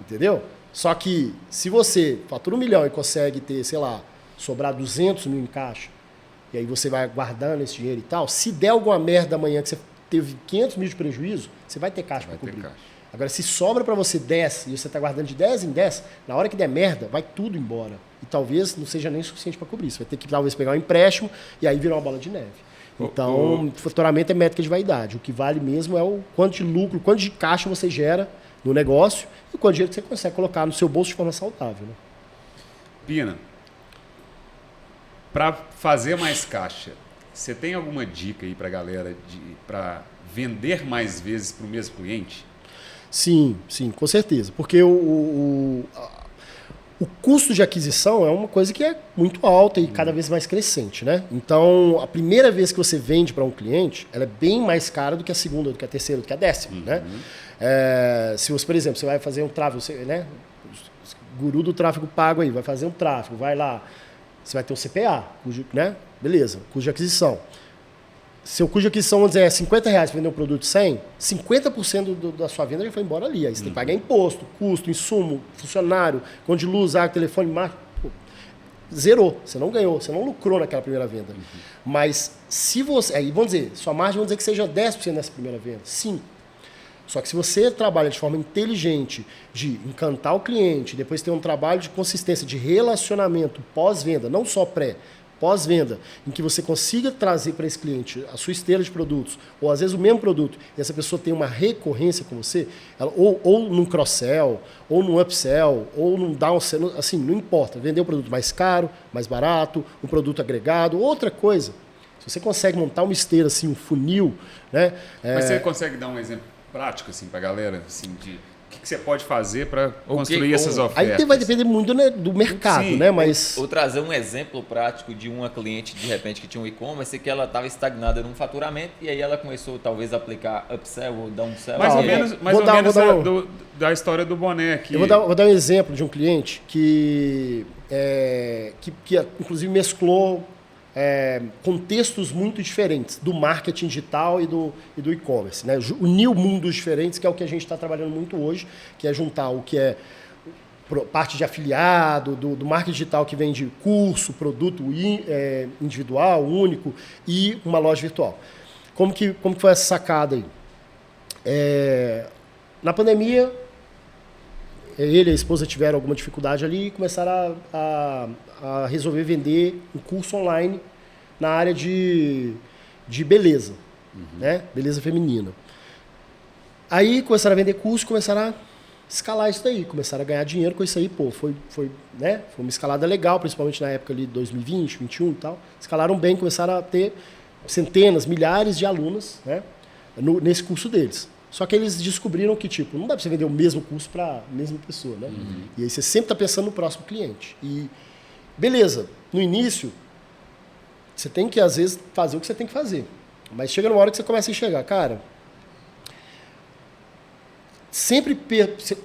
Entendeu? Só que se você fatura 1 milhão e consegue ter, sei lá, sobrar 200 mil em caixa, e aí você vai guardando esse dinheiro e tal, se der alguma merda amanhã que você teve 500 mil de prejuízo, você vai ter caixa para cobrir. Agora, se sobra para você 10 e você está guardando de 10 em 10, na hora que der merda, vai tudo embora. E talvez não seja nem suficiente para cobrir. Você vai ter que talvez pegar um empréstimo e aí virar uma bola de neve. Então, faturamento é métrica de vaidade. O que vale mesmo é o quanto de lucro, quanto de caixa você gera no negócio e quanto de dinheiro que você consegue colocar no seu bolso de forma saudável. Né? Pina, para fazer mais caixa, você tem alguma dica aí para a galera para vender mais vezes para o mesmo cliente? Sim, com certeza. Porque o custo de aquisição é uma coisa que é muito alta e cada vez mais crescente, né? Então, a primeira vez que você vende para um cliente, ela é bem mais cara do que a segunda, do que a terceira, do que a décima, né? Se você, por exemplo, você vai fazer um tráfego, né? O guru do tráfego pago aí, vai fazer um tráfego, vai lá, você vai ter um CPA, né? Beleza, custo de aquisição. Seu custo de aquisição, vamos dizer, é R$50 para vender um produto de 100, 50% da sua venda já foi embora ali. Aí você tem que pagar imposto, custo, insumo, funcionário, conta de luz, água, telefone, marketing. Zerou. Você não ganhou, você não lucrou naquela primeira venda. Mas se você... Aí vamos dizer, sua margem, vamos dizer que seja 10% nessa primeira venda. 5%. Só que se você trabalha de forma inteligente de encantar o cliente, depois ter um trabalho de consistência, de relacionamento pós-venda, não só pós-venda, em que você consiga trazer para esse cliente a sua esteira de produtos, ou às vezes o mesmo produto, e essa pessoa tem uma recorrência com você, ou num cross-sell, ou num upsell, ou num downsell, assim, não importa, vender um produto mais caro, mais barato, um produto agregado, outra coisa. Se você consegue montar uma esteira, assim, um funil, né? Mas você consegue dar um exemplo prático, assim, para a galera, assim, de... O que você pode fazer para construir essas ofertas? Aí vai depender muito do mercado, Sim, né? Mas... Ou trazer um exemplo prático de uma cliente, de repente, que tinha um e-commerce que ela estava estagnada num faturamento e aí ela começou, talvez, a aplicar upsell ou downsell. Mais ou menos da história do boné aqui. Eu vou dar um exemplo de um cliente que inclusive, mesclou contextos muito diferentes do marketing digital e do e-commerce, né? Uniu mundos diferentes, que é o que a gente está trabalhando muito hoje, que é juntar o que é parte de afiliado, do marketing digital que vende curso, produto individual, único, e uma loja virtual. Como que foi essa sacada aí? Na pandemia, ele e a esposa tiveram alguma dificuldade ali e começaram a resolver vender um curso online na área de beleza, né? Beleza feminina. Aí começaram a vender curso, começaram a escalar isso daí, começaram a ganhar dinheiro com isso aí, pô, foi uma escalada legal, principalmente na época ali de 2020, 2021 e tal. Escalaram bem, começaram a ter centenas, milhares de alunos, né, nesse curso deles. Só que eles descobriram que, tipo, não dá pra você vender o mesmo curso para a mesma pessoa, né? E aí você sempre tá pensando no próximo cliente. E beleza, no início, você tem que, às vezes, fazer o que você tem que fazer. Mas chega numa hora que você começa a enxergar, cara,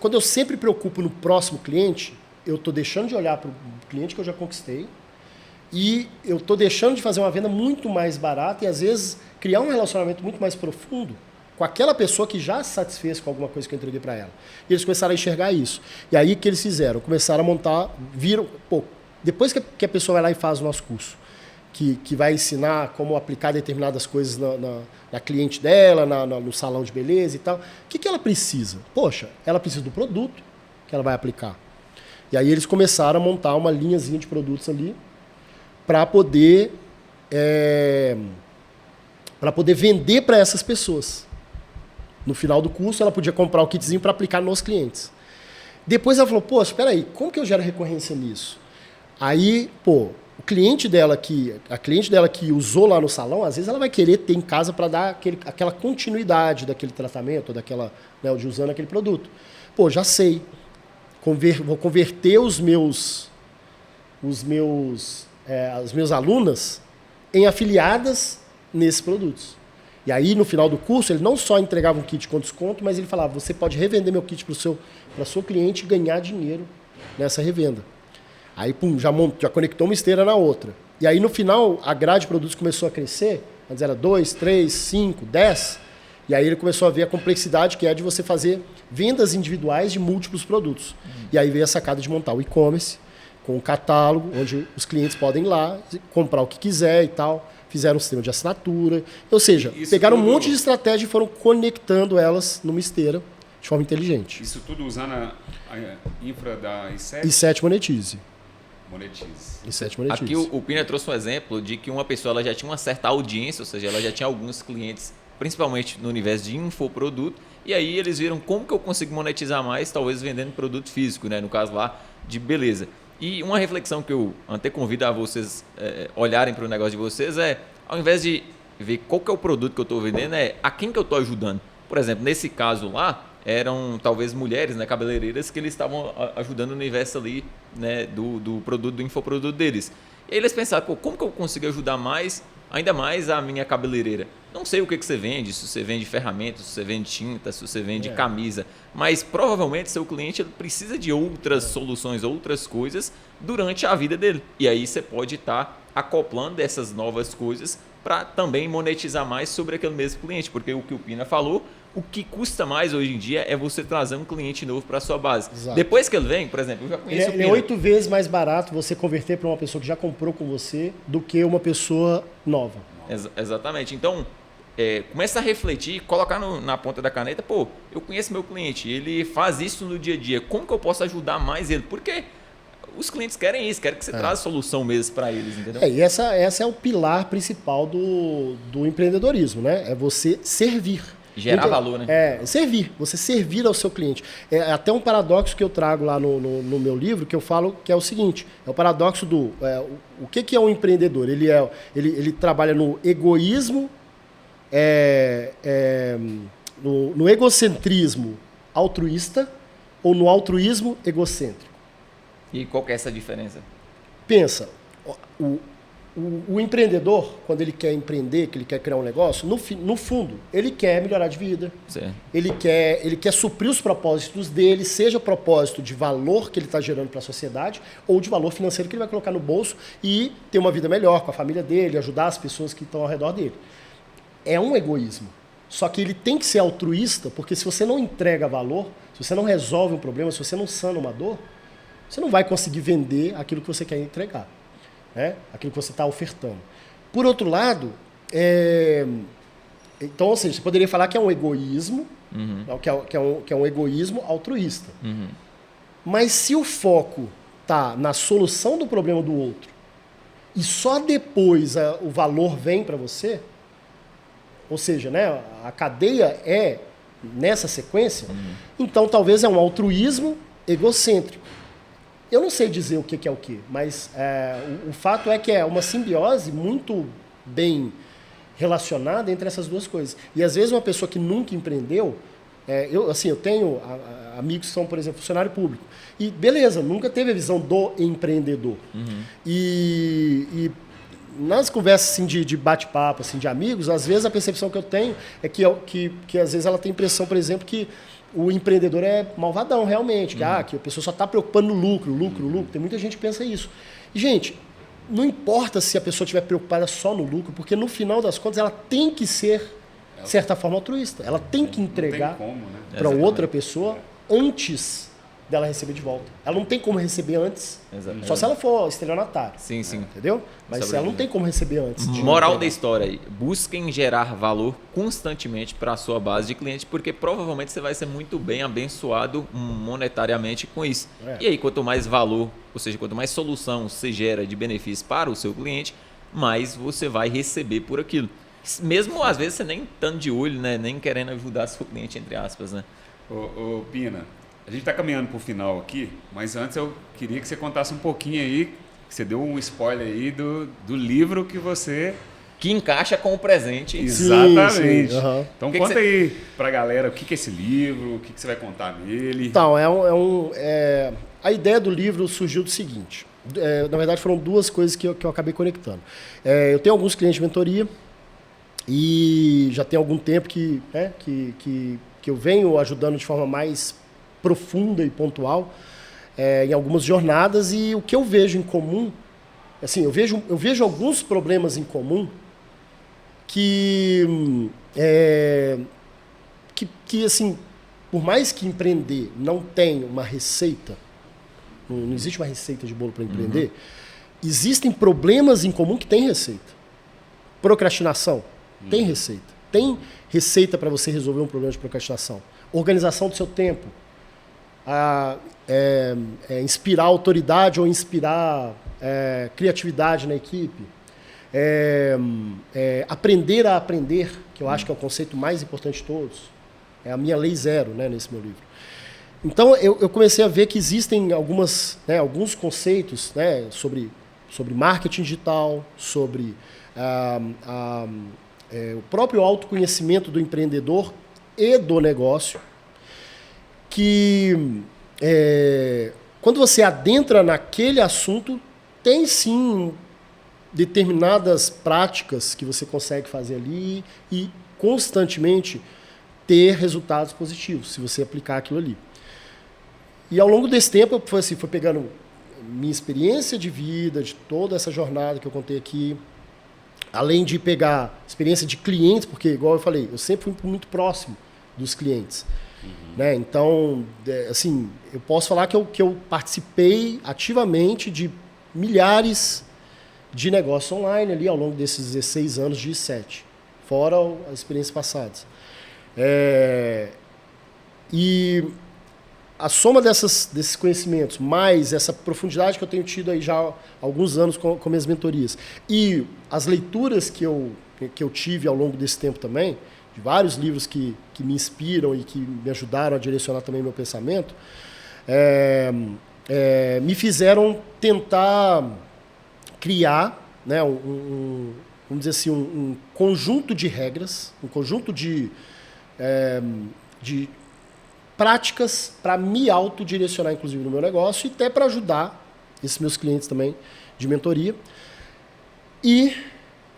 quando eu sempre preocupo no próximo cliente, eu estou deixando de olhar para o cliente que eu já conquistei e eu estou deixando de fazer uma venda muito mais barata e, às vezes, criar um relacionamento muito mais profundo com aquela pessoa que já se satisfez com alguma coisa que eu entreguei para ela. E eles começaram a enxergar isso. E aí o que eles fizeram? Começaram a montar, viram, pô, depois que a pessoa vai lá e faz o nosso curso, que vai ensinar como aplicar determinadas coisas na cliente dela, no salão de beleza e tal. O que ela precisa? Poxa, ela precisa do produto que ela vai aplicar. E aí eles começaram a montar uma linhazinha de produtos ali para poder vender para essas pessoas. No final do curso, ela podia comprar o kitzinho para aplicar nos clientes. Depois ela falou, poxa, espera aí, como que eu gero recorrência nisso? Aí, pô, a cliente dela que usou lá no salão, às vezes ela vai querer ter em casa para dar aquela continuidade daquele tratamento, né, de usando aquele produto. Pô, já sei. Vou converter as meus alunas em afiliadas nesses produtos. E aí, no final do curso, ele não só entregava um kit com desconto, mas ele falava, você pode revender meu kit para o seu cliente e ganhar dinheiro nessa revenda. Aí, pum, já conectou uma esteira na outra. E aí, no final, a grade de produtos começou a crescer. Antes era 2, 3, 5, 10. E aí ele começou a ver a complexidade que é de você fazer vendas individuais de múltiplos produtos. E aí veio a sacada de montar o e-commerce, com um catálogo, onde os clientes podem ir lá, comprar o que quiser e tal. Fizeram um sistema de assinatura. Ou seja, pegaram um monte de estratégia e foram conectando elas numa esteira de forma inteligente. Isso tudo usando a infra da I7? I7 Monetize. Monetize. Aqui o Pina trouxe um exemplo de que uma pessoa ela já tinha uma certa audiência, ou seja, ela já tinha alguns clientes, principalmente no universo de infoproduto, e aí eles viram como que eu consigo monetizar mais, talvez vendendo produto físico, né? No caso lá de beleza. E uma reflexão que eu até convido a vocês olharem para o negócio de vocês é, ao invés de ver qual que é o produto que eu estou vendendo, é a quem que eu estou ajudando. Por exemplo, nesse caso lá, eram talvez mulheres, né, cabeleireiras, que eles estavam ajudando o universo ali, né, do produto, do infoproduto deles. E aí eles pensaram, pô, como que eu consigo ajudar ainda mais a minha cabeleireira? Não sei o que você vende, se você vende ferramentas, se você vende tinta, se você vende camisa, mas provavelmente seu cliente ele precisa de outras soluções, outras coisas durante a vida dele. E aí você pode estar acoplando essas novas coisas para também monetizar mais sobre aquele mesmo cliente, porque o que o Pina falou, o que custa mais hoje em dia é você trazer um cliente novo para a sua base. Exato. Depois que ele vem, por exemplo, eu já conheço o Pina. É 8 vezes mais barato você converter para uma pessoa que já comprou com você do que uma pessoa nova. Exatamente. Então, começa a refletir, colocar na ponta da caneta, pô, eu conheço meu cliente, ele faz isso no dia a dia, como que eu posso ajudar mais ele? Porque os clientes querem isso, querem que você traga solução mesmo para eles, entendeu? E essa é o pilar principal do empreendedorismo, né? É você servir. Gerar valor, né? Servir. Você servir ao seu cliente. É até um paradoxo que eu trago lá no meu livro, que eu falo que é o seguinte, é o paradoxo do... o que é um empreendedor? Ele trabalha no egoísmo, no egocentrismo altruísta ou no altruísmo egocêntrico. E qual que é essa diferença? Pensa, o empreendedor, quando ele quer empreender, que ele quer criar um negócio, no fundo, ele quer melhorar de vida. Certo. Ele quer suprir os propósitos dele, seja o propósito de valor que ele está gerando para a sociedade ou de valor financeiro que ele vai colocar no bolso e ter uma vida melhor com a família dele, ajudar as pessoas que estão ao redor dele. É um egoísmo. Só que ele tem que ser altruísta, porque se você não entrega valor, se você não resolve um problema, se você não sana uma dor, você não vai conseguir vender aquilo que você quer entregar, né? Aquilo que você está ofertando. Por outro lado, então, ou seja, você poderia falar que é um egoísmo, que é um egoísmo altruísta. Uhum. Mas se o foco está na solução do problema do outro e só depois o valor vem para você, ou seja, né, a cadeia é nessa sequência, então talvez é um altruísmo egocêntrico. Eu não sei dizer o que é o que, mas o fato é que é uma simbiose muito bem relacionada entre essas duas coisas. E às vezes uma pessoa que nunca empreendeu, eu tenho amigos que são, por exemplo, funcionário público. E beleza, nunca teve a visão do empreendedor. E nas conversas assim, de bate-papo, assim, de amigos, às vezes a percepção que eu tenho é que às vezes ela tem a impressão, por exemplo, que o empreendedor é malvadão, realmente. Que a pessoa só está preocupando no lucro. Tem muita gente que pensa isso. E, gente, não importa se a pessoa estiver preocupada só no lucro, porque no final das contas ela tem que ser, de certa forma, altruísta. Ela tem que entregar para outra pessoa antes dela receber de volta. Ela não tem como receber antes, só se ela for estelionatária. Sim. Entendeu? Mas ela não tem como receber antes. Moral da história aí, busquem gerar valor constantemente para a sua base de clientes, porque provavelmente você vai ser muito bem abençoado monetariamente com isso. E aí, quanto mais valor, ou seja, quanto mais solução você gera de benefício para o seu cliente, mais você vai receber por aquilo. Mesmo às vezes você nem estando de olho, né? Nem querendo ajudar seu cliente, entre aspas, né? Ô Pina, a gente está caminhando para o final aqui, mas antes eu queria que você contasse um pouquinho aí, que você deu um spoiler aí do livro que você... Que encaixa com o presente. Exatamente. Sim, Então conta aí para a galera o que é esse livro, o que você vai contar nele. Então, a ideia do livro surgiu do seguinte. Na verdade, foram duas coisas que eu acabei conectando. Eu tenho alguns clientes de mentoria e já tem algum tempo que eu venho ajudando de forma mais profunda e pontual em algumas jornadas, e o que eu vejo em comum, assim, eu vejo alguns problemas em comum que assim, por mais que empreender não tenha uma receita, não existe uma receita de bolo para empreender, existem problemas em comum que têm receita. Procrastinação, tem receita. Tem receita para você resolver um problema de procrastinação. Organização do seu tempo. Inspirar autoridade ou inspirar criatividade na equipe. Aprender a aprender, que eu acho que é o conceito mais importante de todos. É a minha lei zero, né, nesse meu livro. Então, eu comecei a ver que existem alguns conceitos, né, sobre marketing digital, sobre o próprio autoconhecimento do empreendedor e do negócio, que quando você adentra naquele assunto, tem sim determinadas práticas que você consegue fazer ali e constantemente ter resultados positivos, se você aplicar aquilo ali. E ao longo desse tempo, foi pegando minha experiência de vida, de toda essa jornada que eu contei aqui, além de pegar experiência de clientes, porque, igual eu falei, eu sempre fui muito próximo dos clientes. Né? Então, assim, eu posso falar que eu participei ativamente de milhares de negócios online ali ao longo desses 16 anos de I7, fora as experiências passadas. E a soma desses conhecimentos, mais essa profundidade que eu tenho tido aí já há alguns anos com minhas mentorias, e as leituras que eu tive ao longo desse tempo também, de vários livros que me inspiram e que me ajudaram a direcionar também meu pensamento, me fizeram tentar criar, né, vamos dizer assim, um conjunto de regras, um conjunto de práticas para me autodirecionar, inclusive, no meu negócio, e até para ajudar esses meus clientes também de mentoria. E,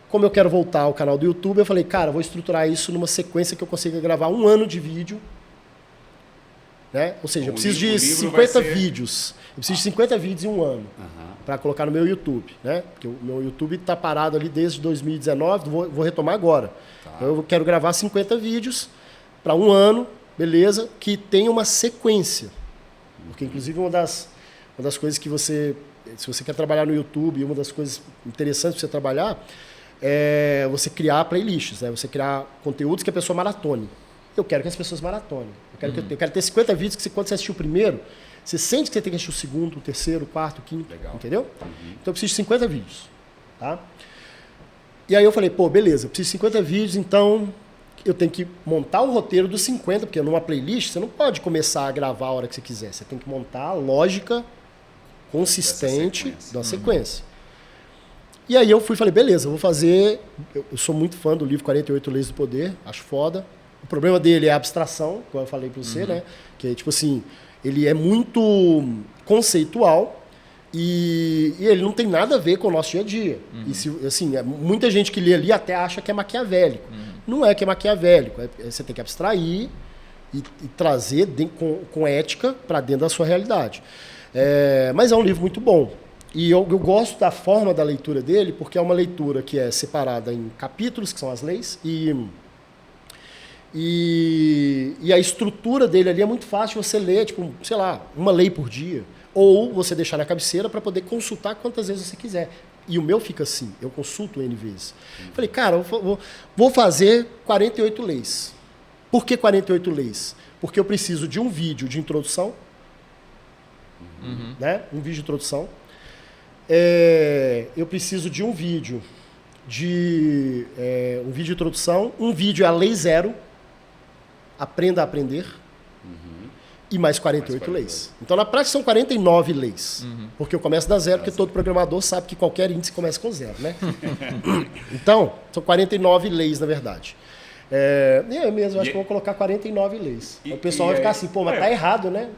como eu quero voltar ao canal do YouTube, eu falei, cara, vou estruturar isso numa sequência que eu consiga gravar 1 ano de vídeo. Né? Ou seja, eu preciso de 50 vídeos. Eu preciso de 50 vídeos em 1 ano para colocar no meu YouTube. Né? Porque o meu YouTube está parado ali desde 2019, vou retomar agora. Então, eu quero gravar 50 vídeos para 1 ano, beleza, que tem uma sequência. Porque, inclusive, uma das coisas que se você quer trabalhar no YouTube, uma das coisas interessantes para você trabalhar é você criar playlists, né? Você criar conteúdos que a pessoa maratone. Eu quero que as pessoas maratonem. Eu quero ter 50 vídeos que, quando você assistir o primeiro, você sente que você tem que assistir o segundo, o terceiro, o quarto, o quinto. Legal. Entendeu? Então, eu preciso de 50 vídeos. Tá? E aí eu falei, beleza, eu preciso de 50 vídeos, então... eu tenho que montar o roteiro dos 50, porque numa playlist você não pode começar a gravar a hora que você quiser. Você tem que montar a lógica consistente da sequência. E aí eu fui e falei, beleza, eu vou fazer... Eu sou muito fã do livro 48 Leis do Poder, acho foda. O problema dele é a abstração, como eu falei para você, né? Que é tipo assim, ele é muito conceitual e ele não tem nada a ver com o nosso dia a dia. E se, assim, muita gente que lê ali até acha que é maquiavélico. Não é que é maquiavélico, você tem que abstrair e trazer com ética para dentro da sua realidade. Mas é um livro muito bom. E eu gosto da forma da leitura dele, porque é uma leitura que é separada em capítulos, que são as leis, e a estrutura dele ali é muito fácil você ler, tipo, sei lá, uma lei por dia. Ou você deixar na cabeceira para poder consultar quantas vezes você quiser. E o meu fica assim, eu consulto N vezes. Falei, cara, eu vou fazer 48 leis. Por que 48 leis? Porque eu preciso de um vídeo de introdução, né? Um vídeo de introdução. Eu preciso de um vídeo de introdução, um vídeo é a Lei Zero, Aprenda a Aprender, e mais 48 leis. Então, na prática, são 49 leis. Porque eu começo da zero, porque todo programador sabe que qualquer índice começa com zero, né? Então, são 49 leis, na verdade. Eu mesmo acho que eu vou colocar 49 leis. O pessoal vai ficar assim, pô, mas tá errado, né?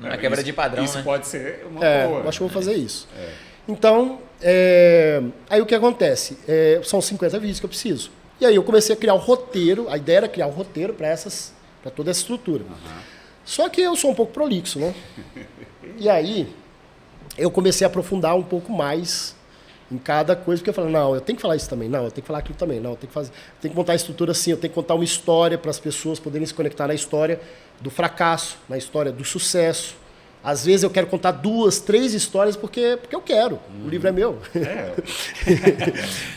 A quebra de padrão, isso né? Pode ser uma boa. Eu acho que eu vou fazer isso. Então, aí o que acontece? São 50 vídeos que eu preciso. E aí eu comecei a criar o roteiro, a ideia era criar um roteiro para toda essa estrutura. Só que eu sou um pouco prolixo, né? E aí eu comecei a aprofundar um pouco mais em cada coisa, porque eu falei, não, eu tenho que falar isso também, não, eu tenho que falar aquilo também, não, eu tenho que montar a estrutura assim, eu tenho que contar uma história para as pessoas poderem se conectar na história do fracasso, na história do sucesso. Às vezes eu quero contar 2, 3 histórias porque eu quero. O livro é meu.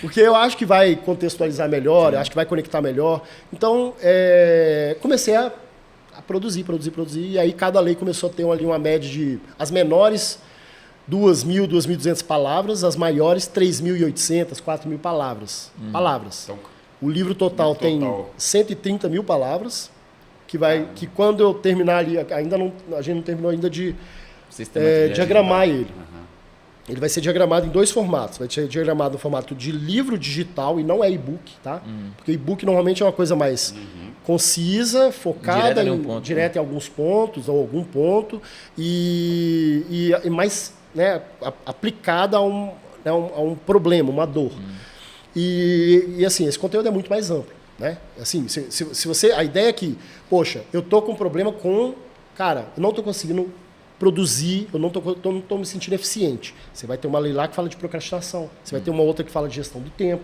Porque eu acho que vai contextualizar melhor, eu acho que vai conectar melhor. Então, comecei a produzir. E aí cada lei começou a ter ali uma média de... As menores, 2.000, 2.200 palavras. As maiores, 3.800, 4.000 palavras. Então, o livro total tem 130 mil palavras. Que quando eu terminar ali, a gente não terminou ainda de diagramar ele. Ele vai ser diagramado em 2 formatos. Vai ser diagramado no formato de livro digital e não é e-book, tá? Porque e-book normalmente é uma coisa mais concisa, focada direto em alguns pontos ou algum ponto e mais, né, aplicada a um problema, uma dor. E assim, esse conteúdo é muito mais amplo. Né? Assim, se você, a ideia é que, poxa, eu tô com um problema cara, eu não tô conseguindo produzir, eu não tô me sentindo eficiente. Você vai ter uma lei lá que fala de procrastinação, você vai ter uma outra que fala de gestão do tempo.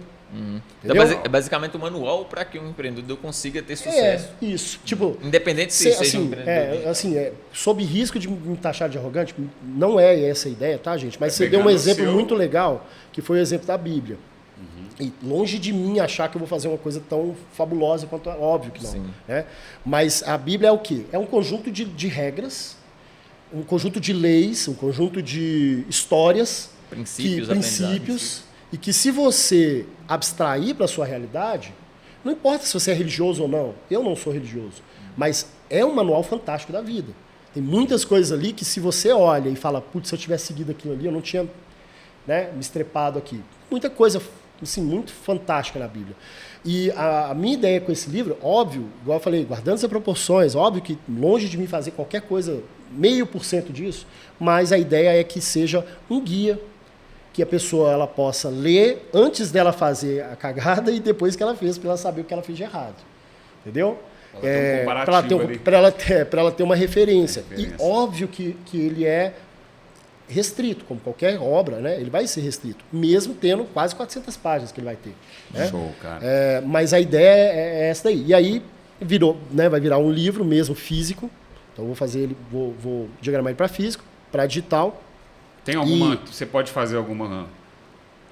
Então, é basicamente um manual para que um empreendedor consiga ter sucesso. Isso. Tipo, independente se seja um empreendedor. Sob risco de me taxar de arrogante, não é essa a ideia, tá, gente? Mas você deu um exemplo muito legal, que foi o exemplo da Bíblia. E longe de mim achar que eu vou fazer uma coisa tão fabulosa quanto óbvio que não. Né? Mas a Bíblia é o quê? É um conjunto de regras, um conjunto de leis, um conjunto de histórias, princípios, e que se você abstrair para a sua realidade, não importa se você é religioso ou não, eu não sou religioso, mas é um manual fantástico da vida. Tem muitas coisas ali que se você olha e fala, putz, se eu tivesse seguido aquilo ali, eu não tinha, né, me estrepado aqui. Muita coisa assim, muito fantástica na Bíblia. E a minha ideia com esse livro, óbvio, igual eu falei, guardando essas proporções, óbvio que longe de mim fazer qualquer coisa, 0,5% disso, mas a ideia é que seja um guia que a pessoa ela possa ler antes dela fazer a cagada e depois que ela fez, para ela saber o que ela fez de errado. Entendeu? Para ela ter uma referência. E óbvio que ele é restrito, como qualquer obra, né? Ele vai ser restrito, mesmo tendo quase 400 páginas que ele vai ter. Né? Show, cara. Mas a ideia é essa daí. E aí vai virar um livro mesmo físico. Então eu vou fazer ele, vou diagramar ele para físico, para digital. Tem alguma? Você pode fazer alguma,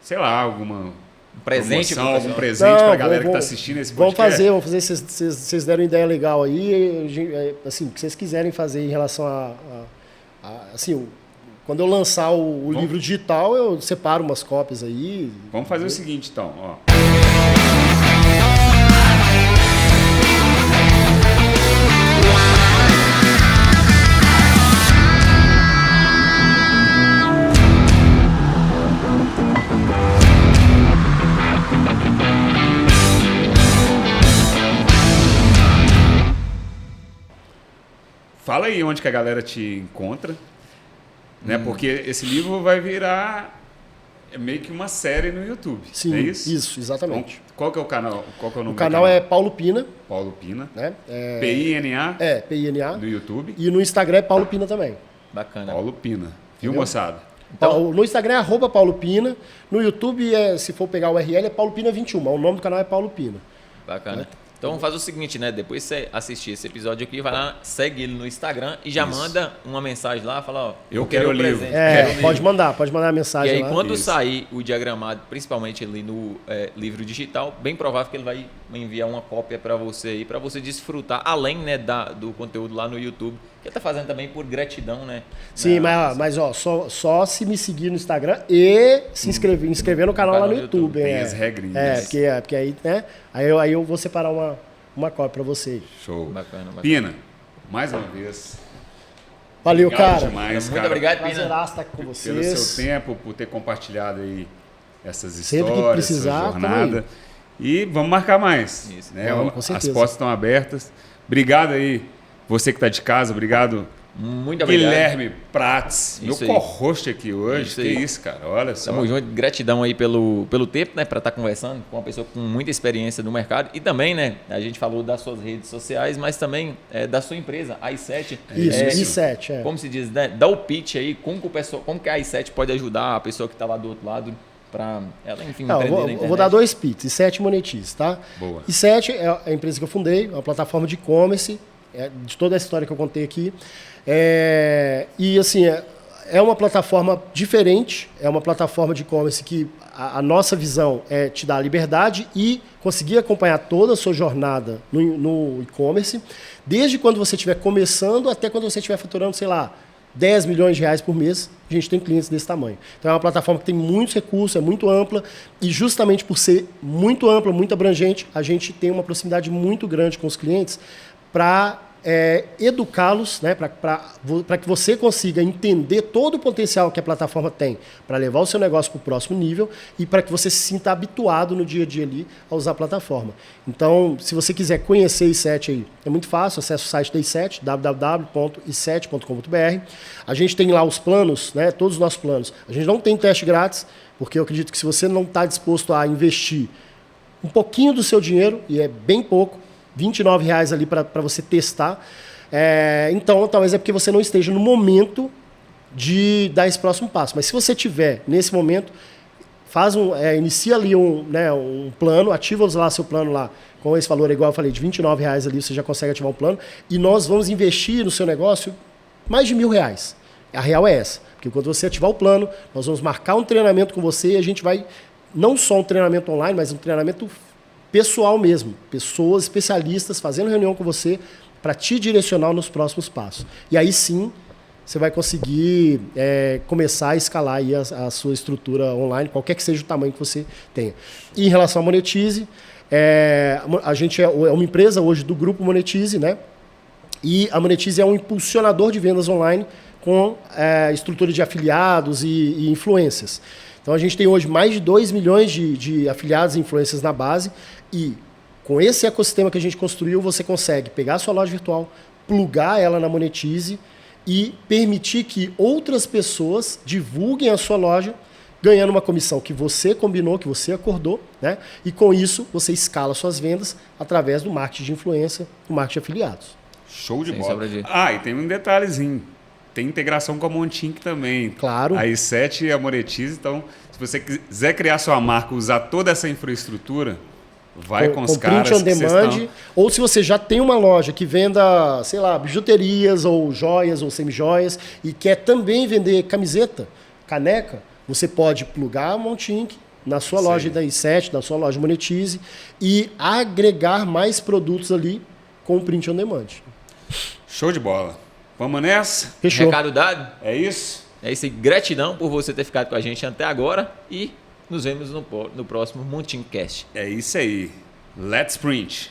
sei lá, alguma presente, algum presente para a galera que está assistindo esse podcast? Vamos fazer. Vocês deram uma ideia legal aí, assim, o que vocês quiserem fazer em relação assim. Quando eu lançar o livro digital, eu separo umas cópias aí. Vamos fazer o seguinte, então. Ó. Fala aí onde que a galera te encontra, né? Porque esse livro vai virar meio que uma série no YouTube. Sim, é isso? Isso, exatamente. Então, qual que é o canal? Qual que é o nome O canal é Paulo Pina, Paulo Pina. né? P-I-N-A PINA. no YouTube. E no Instagram é Paulo Pina também. Bacana. Paulo Pina. Viu, Entendeu? moçada? Então- No Instagram é @Paulo Pina. No YouTube, se for pegar o URL, é Paulo Pina 21. Mas o nome do canal é Paulo Pina. Bacana. Então faz o seguinte, né? Depois você assistir esse episódio aqui, vai lá, segue ele no Instagram e já manda uma mensagem lá, fala, ó, Eu quero o livro. presente, quero o livro. Pode mandar a E mensagem aí, lá. quando Isso. sair o diagramado, principalmente ali no livro digital, bem provável que ele vai enviar uma cópia para você aí, para você desfrutar, além, né, do conteúdo lá no YouTube, que ele tá fazendo também por gratidão, né? Sim, mas ó, só se me seguir no Instagram e se inscrever no canal lá no YouTube. Tem as regrinhas. Porque aí, né? Aí eu vou separar uma cópia para você. Show. Bacana. Pina, mais uma vez. Valeu, Obrigado cara. demais, Muito cara. obrigado, Pina. Prazeraço estar aqui com Pelo vocês. seu tempo, por ter compartilhado aí essas Sempre que histórias, precisar, sua tamo jornada. E vamos marcar mais. Isso. Né? Vamos, com As certeza. portas estão abertas. Obrigado aí, você que está de casa. Obrigado, Muito obrigado. Guilherme Prats, meu Isso aí. co-host aqui hoje. Isso Que aí. isso, cara. Olha só. Tamo junto, gratidão aí pelo tempo, né, para estar conversando com uma pessoa com muita experiência no mercado e também, né, a gente falou das suas redes sociais, mas também da sua empresa, a i7. Isso, I7, Como se diz, né, dá o pitch aí, como que a i7 pode ajudar a pessoa que está lá do outro lado para ela, enfim, Não, empreender na eu internet. vou dar 2 pits, I7 Monetize, tá? Boa. I7 é a empresa que eu fundei, é uma plataforma de e-commerce, de toda a história que eu contei aqui. E assim, é uma plataforma diferente, é uma plataforma de e-commerce que a nossa visão é te dar liberdade e conseguir acompanhar toda a sua jornada no e-commerce, desde quando você estiver começando até quando você estiver faturando, sei lá, 10 milhões de reais por mês, a gente tem clientes desse tamanho. Então é uma plataforma que tem muitos recursos, é muito ampla, e justamente por ser muito ampla, muito abrangente, a gente tem uma proximidade muito grande com os clientes para educá-los, né, para que você consiga entender todo o potencial que a plataforma tem para levar o seu negócio para o próximo nível e para que você se sinta habituado no dia a dia ali a usar a plataforma. Então, se você quiser conhecer a i7 aí, é muito fácil, acesse o site da i7, www.i7.com.br. A gente tem lá os planos, né, todos os nossos planos. A gente não tem teste grátis, porque eu acredito que se você não está disposto a investir um pouquinho do seu dinheiro, e é bem pouco, R$29 ali para você testar. Então, talvez é porque você não esteja no momento de dar esse próximo passo. Mas se você tiver nesse momento, inicia ali um plano, ativa lá seu plano lá com esse valor, igual eu falei, de R$29 ali, você já consegue ativar um plano. E nós vamos investir no seu negócio mais de R$1.000. A real é essa. Porque quando você ativar o plano, nós vamos marcar um treinamento com você e a gente vai, não só um treinamento online, mas um treinamento pessoal mesmo, pessoas especialistas fazendo reunião com você para te direcionar nos próximos passos. E aí sim, você vai conseguir começar a escalar aí a sua estrutura online, qualquer que seja o tamanho que você tenha. E em relação a Monetize, a gente é uma empresa hoje do grupo Monetize, né? E a Monetize é um impulsionador de vendas online com estrutura de afiliados e influências. Então a gente tem hoje mais de 2 milhões de afiliados e influências na base e com esse ecossistema que a gente construiu, você consegue pegar a sua loja virtual, plugar ela na Monetize e permitir que outras pessoas divulguem a sua loja, ganhando uma comissão que você combinou, que você acordou, né? E com isso você escala suas vendas através do marketing de influência, do marketing de afiliados. Show de Sem bola. sobra de- E tem um detalhezinho. Tem integração com a Montink também. Claro. A i7 e a Monetize. Então, se você quiser criar sua marca, usar toda essa infraestrutura, vai com os caras print on que vocês demand, estão... ou se você já tem uma loja que venda, sei lá, bijuterias ou joias ou semijoias e quer também vender camiseta, caneca, você pode plugar a Montink na sua Isso loja aí. da i7, na sua loja Monetize e agregar mais produtos ali com o print on demand. Show de bola. Vamos nessa? Fechou. Recado dado? É isso? É isso aí. Gratidão por você ter ficado com a gente até agora e nos vemos no próximo Montincast. É isso aí. Let's print.